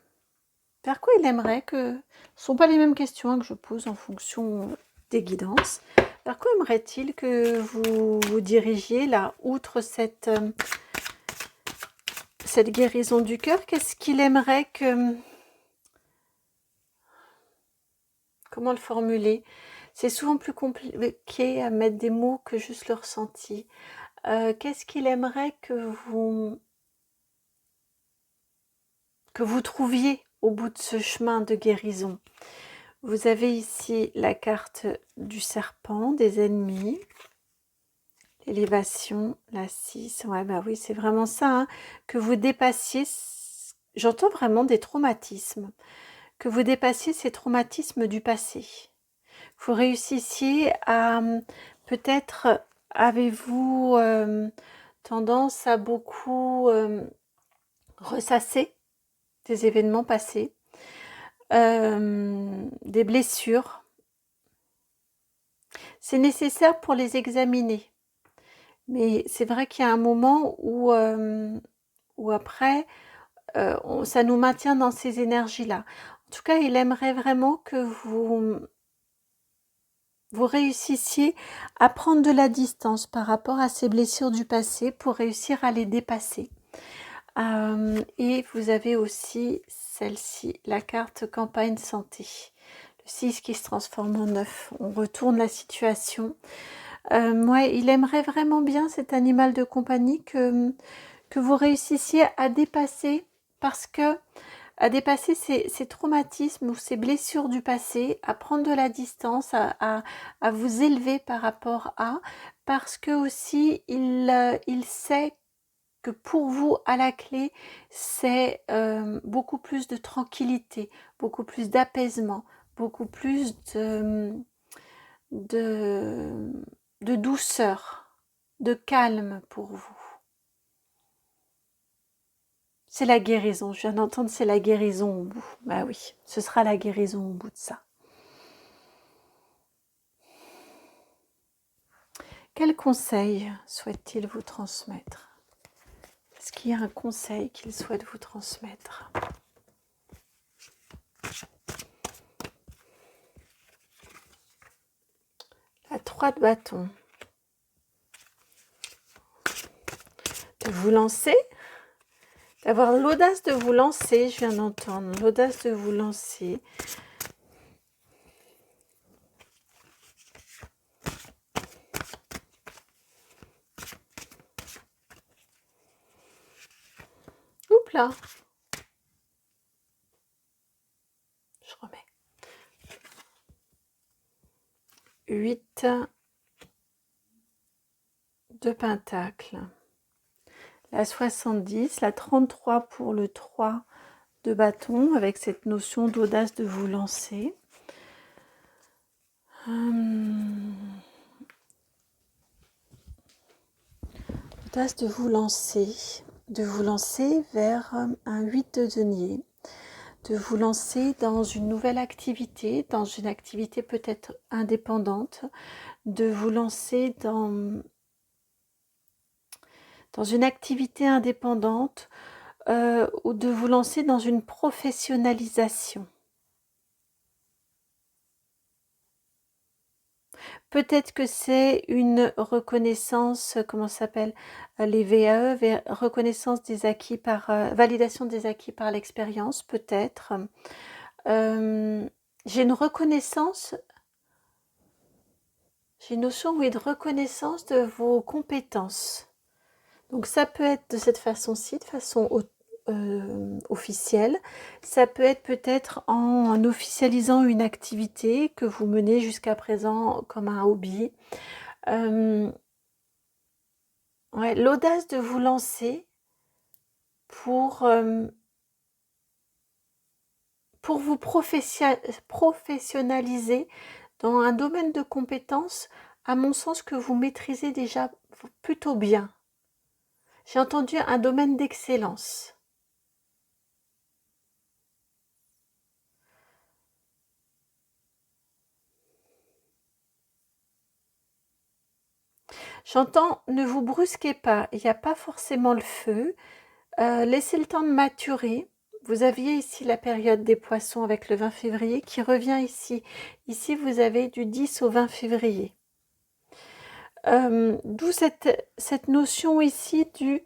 quoi il aimerait que... Ce ne sont pas les mêmes questions hein, que je pose en fonction des guidances. Vers quoi aimerait-il que vous vous dirigiez là, outre cette guérison du cœur? Qu'est-ce qu'il aimerait que... Comment le formuler? C'est souvent plus compliqué à mettre des mots que juste le ressenti. Qu'est-ce qu'il aimerait que vous trouviez au bout de ce chemin de guérison? Vous avez ici la carte du serpent, des ennemis, l'élévation, la 6. Ouais, bah oui, c'est vraiment ça, hein, que vous dépassiez, j'entends vraiment des traumatismes, que vous dépassiez ces traumatismes du passé. Vous réussissiez à, peut-être, avez-vous tendance à beaucoup ressasser des événements passés, des blessures. C'est nécessaire pour les examiner. Mais c'est vrai qu'il y a un moment où après, ça nous maintient dans ces énergies-là. En tout cas, il aimerait vraiment que vous réussissiez à prendre de la distance par rapport à ces blessures du passé pour réussir à les dépasser. Et vous avez aussi celle-ci, la carte campagne santé. Le 6 qui se transforme en 9. On retourne la situation. Ouais, il aimerait vraiment bien, cet animal de compagnie, que vous réussissiez à dépasser, parce que à dépasser ces traumatismes ou ces blessures du passé, à prendre de la distance, à vous élever par rapport à, parce que aussi il sait que pour vous, à la clé, c'est beaucoup plus de tranquillité, beaucoup plus d'apaisement, beaucoup plus de douceur, de calme pour vous. C'est la guérison, je viens d'entendre, c'est la guérison au bout. Bah oui, ce sera la guérison au bout de ça. Quel conseil souhaite-t-il vous transmettre? Est-ce qu'il y a un conseil qu'il souhaite vous transmettre? La 3 de bâton. De vous lancer, d'avoir l'audace de vous lancer, je viens d'entendre, l'audace de vous lancer. Oups là, je remets. 8 de pentacle. la 70, la 33 pour le 3 de bâton, avec cette notion d'audace de vous lancer. Audace de vous lancer vers un 8 de denier, de vous lancer dans une nouvelle activité, dans une activité peut-être indépendante, de vous lancer dans une activité indépendante ou de vous lancer dans une professionnalisation. Peut-être que c'est une reconnaissance, comment ça s'appelle, les VAE, reconnaissance des acquis par, validation des acquis par l'expérience, peut-être. J'ai une reconnaissance, j'ai une notion, oui, de reconnaissance de vos compétences. Donc ça peut être de cette façon-ci, de façon officielle. Ça peut être peut-être en officialisant une activité que vous menez jusqu'à présent comme un hobby. Ouais, l'audace de vous lancer pour vous professionnaliser dans un domaine de compétences, à mon sens, que vous maîtrisez déjà plutôt bien. J'ai entendu un domaine d'excellence. J'entends, ne vous brusquez pas, il n'y a pas forcément le feu. Laissez le temps de maturer. Vous aviez ici la période des poissons avec le 20 février qui revient ici. Ici, vous avez du 10 au 20 février. D'où cette notion ici du...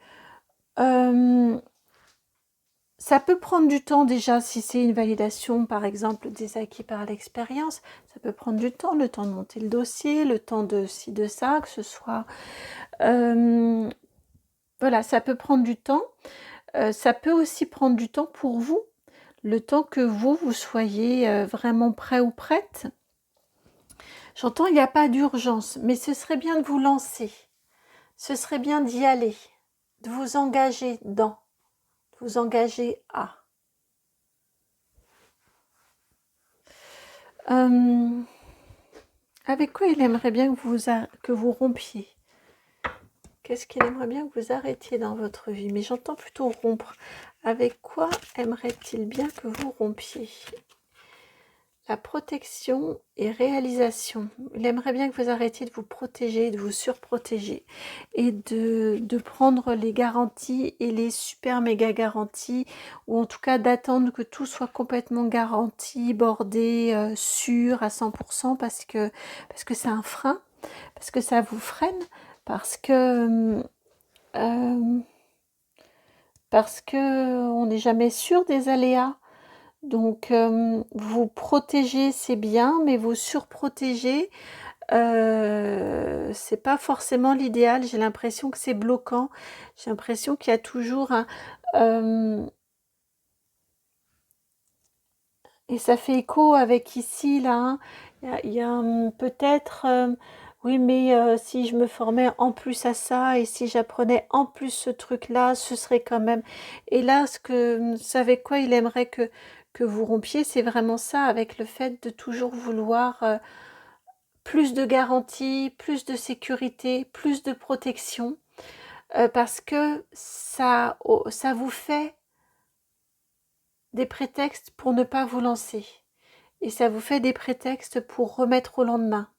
ça peut prendre du temps déjà, si c'est une validation, par exemple, des acquis par l'expérience, ça peut prendre du temps, le temps de monter le dossier, le temps de ci, de ça, que ce soit... voilà, ça peut prendre du temps. Ça peut aussi prendre du temps pour vous, le temps que vous soyez vraiment prêt ou prête. J'entends, il n'y a pas d'urgence, mais ce serait bien de vous lancer. Ce serait bien d'y aller, de vous engager dans, de vous engager à. Avec quoi il aimerait bien que vous rompiez? Qu'est-ce qu'il aimerait bien que vous arrêtiez dans votre vie? Mais j'entends plutôt rompre. Avec quoi aimerait-il bien que vous rompiez? La protection et réalisation. Il aimerait bien que vous arrêtiez de vous protéger, de vous surprotéger et de prendre les garanties et les super méga garanties, ou en tout cas d'attendre que tout soit complètement garanti, bordé, sûr à 100% parce que c'est un frein, parce que ça vous freine, parce que on n'est jamais sûr des aléas. Donc, vous protéger, c'est bien, mais vous surprotéger, c'est pas forcément l'idéal. J'ai l'impression que c'est bloquant. J'ai l'impression qu'il y a toujours un... et ça fait écho avec ici, là. Hein. Il y a peut-être... oui, mais si je me formais en plus à ça et si j'apprenais en plus ce truc-là, ce serait quand même... Et là, vous savez quoi, il aimerait que vous rompiez, c'est vraiment ça, avec le fait de toujours vouloir plus de garantie, plus de sécurité, plus de protection, parce que ça vous fait des prétextes pour ne pas vous lancer. Et ça vous fait des prétextes pour remettre au lendemain.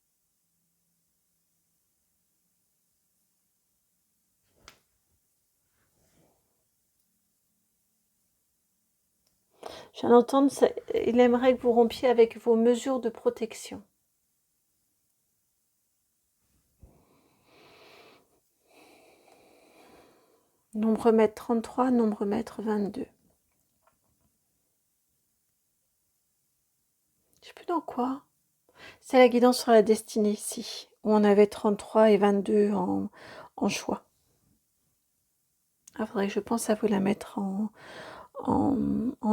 Je viens d'entendre, il aimerait que vous rompiez avec vos mesures de protection. Nombre maître 33, nombre maître 22. Je sais plus dans quoi. C'est la guidance sur la destinée ici, où on avait 33 et 22 en choix. Il faudrait que je pense à vous la mettre en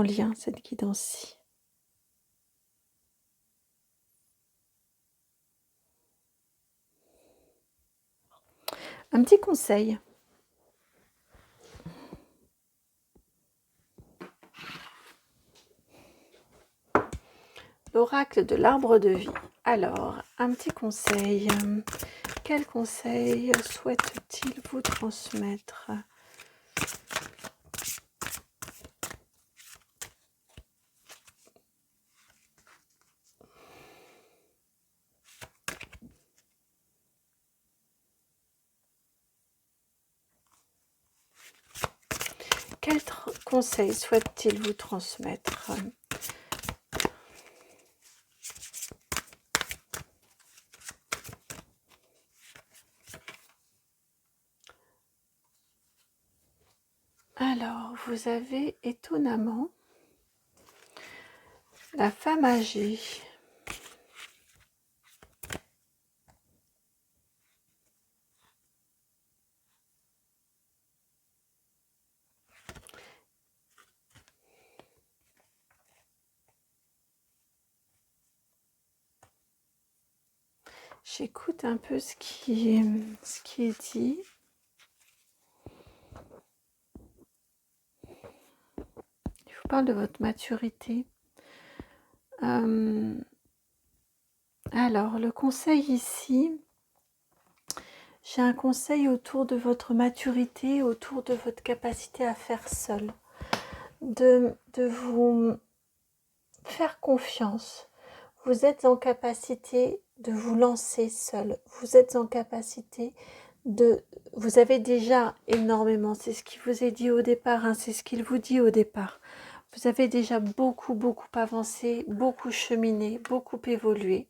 lien, cette guidance-ci. Un petit conseil. l'oracle de l'arbre de vie. Alors, un petit conseil. Quel conseil souhaite-t-il vous transmettre? Quel conseil souhaite-t-il vous transmettre? Alors, vous avez étonnamment la femme âgée. J'écoute un peu ce qui est dit. Je vous parle de votre maturité. Alors, le conseil ici, j'ai un conseil autour de votre maturité, autour de votre capacité à faire seul, de vous faire confiance. Vous êtes en capacité de vous lancer seul. Vous êtes en capacité de... Vous avez déjà énormément, c'est ce qu'il vous est dit au départ, hein, c'est ce qu'il vous dit au départ. Vous avez déjà beaucoup avancé, beaucoup cheminé, beaucoup évolué.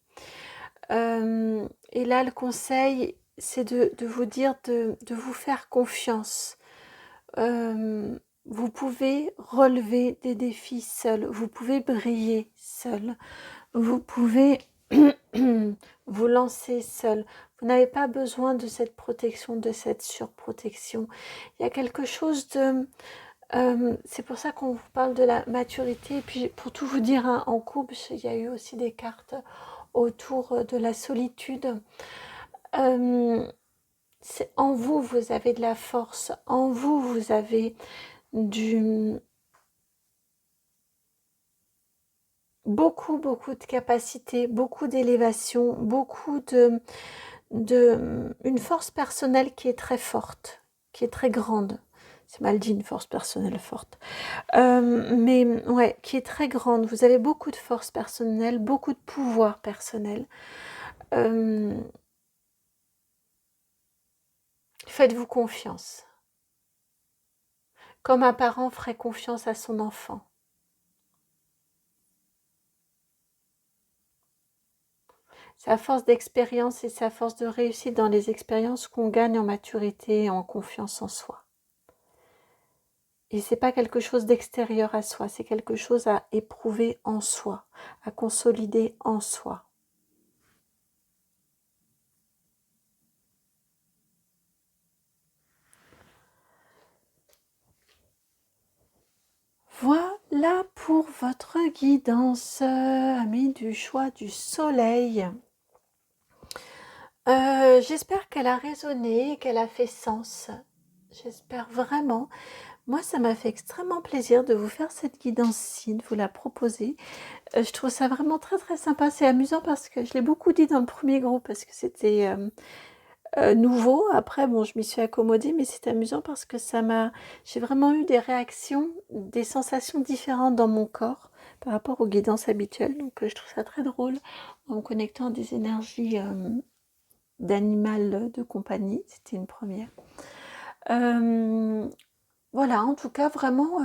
Et là, le conseil, c'est de vous dire de vous faire confiance. Vous pouvez relever des défis seul, vous pouvez briller seul, vous pouvez vous lancer seul. Vous n'avez pas besoin de cette protection, de cette surprotection. Il y a quelque chose de... c'est pour ça qu'on vous parle de la maturité. Et puis, pour tout vous dire, hein, en couple, il y a eu aussi des cartes autour de la solitude. En vous, vous avez de la force. En vous, vous avez beaucoup de capacité, beaucoup d'élévation, beaucoup une force personnelle qui est très forte, qui est très grande. C'est mal dit, une force personnelle forte. Mais ouais, qui est très grande. Vous avez beaucoup de force personnelle, beaucoup de pouvoir personnel. Faites-vous confiance. Comme un parent ferait confiance à son enfant. C'est à force d'expérience et c'est à force de réussite dans les expériences qu'on gagne en maturité et en confiance en soi. Et c'est pas quelque chose d'extérieur à soi, c'est quelque chose à éprouver en soi, à consolider en soi. Voilà pour votre guidance, amis du choix du soleil. J'espère qu'elle a résonné, qu'elle a fait sens. J'espère vraiment. Moi, ça m'a fait extrêmement plaisir de vous faire cette guidance-ci, de vous la proposer. Je trouve ça vraiment très sympa. C'est amusant parce que je l'ai beaucoup dit dans le premier groupe parce que c'était nouveau. Après, bon, je m'y suis accommodée, mais c'est amusant parce que j'ai vraiment eu des réactions, des sensations différentes dans mon corps par rapport aux guidances habituelles. Donc, je trouve ça très drôle en me connectant à des énergies d'animal de compagnie. C'était une première. Voilà, en tout cas, vraiment,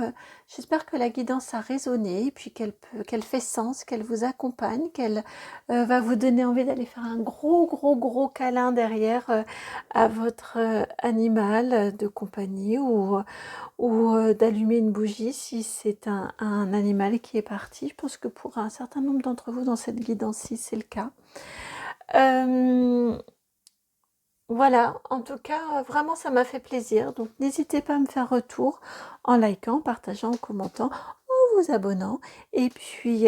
j'espère que la guidance a résonné, puis qu'elle fait sens, qu'elle vous accompagne, qu'elle va vous donner envie d'aller faire un gros câlin derrière à votre animal de compagnie ou d'allumer une bougie si c'est un animal qui est parti. Je pense que pour un certain nombre d'entre vous dans cette guidance-ci, c'est le cas. Voilà, en tout cas, vraiment, ça m'a fait plaisir. Donc, n'hésitez pas à me faire retour en likant, en partageant, en commentant, en vous abonnant. Et puis,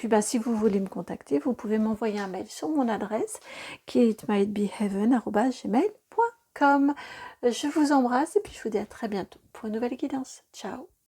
ben, si vous voulez me contacter, vous pouvez m'envoyer un mail sur mon adresse qui est itmightbeheaven@gmail.com. Je vous embrasse et puis je vous dis à très bientôt pour une nouvelle guidance. Ciao!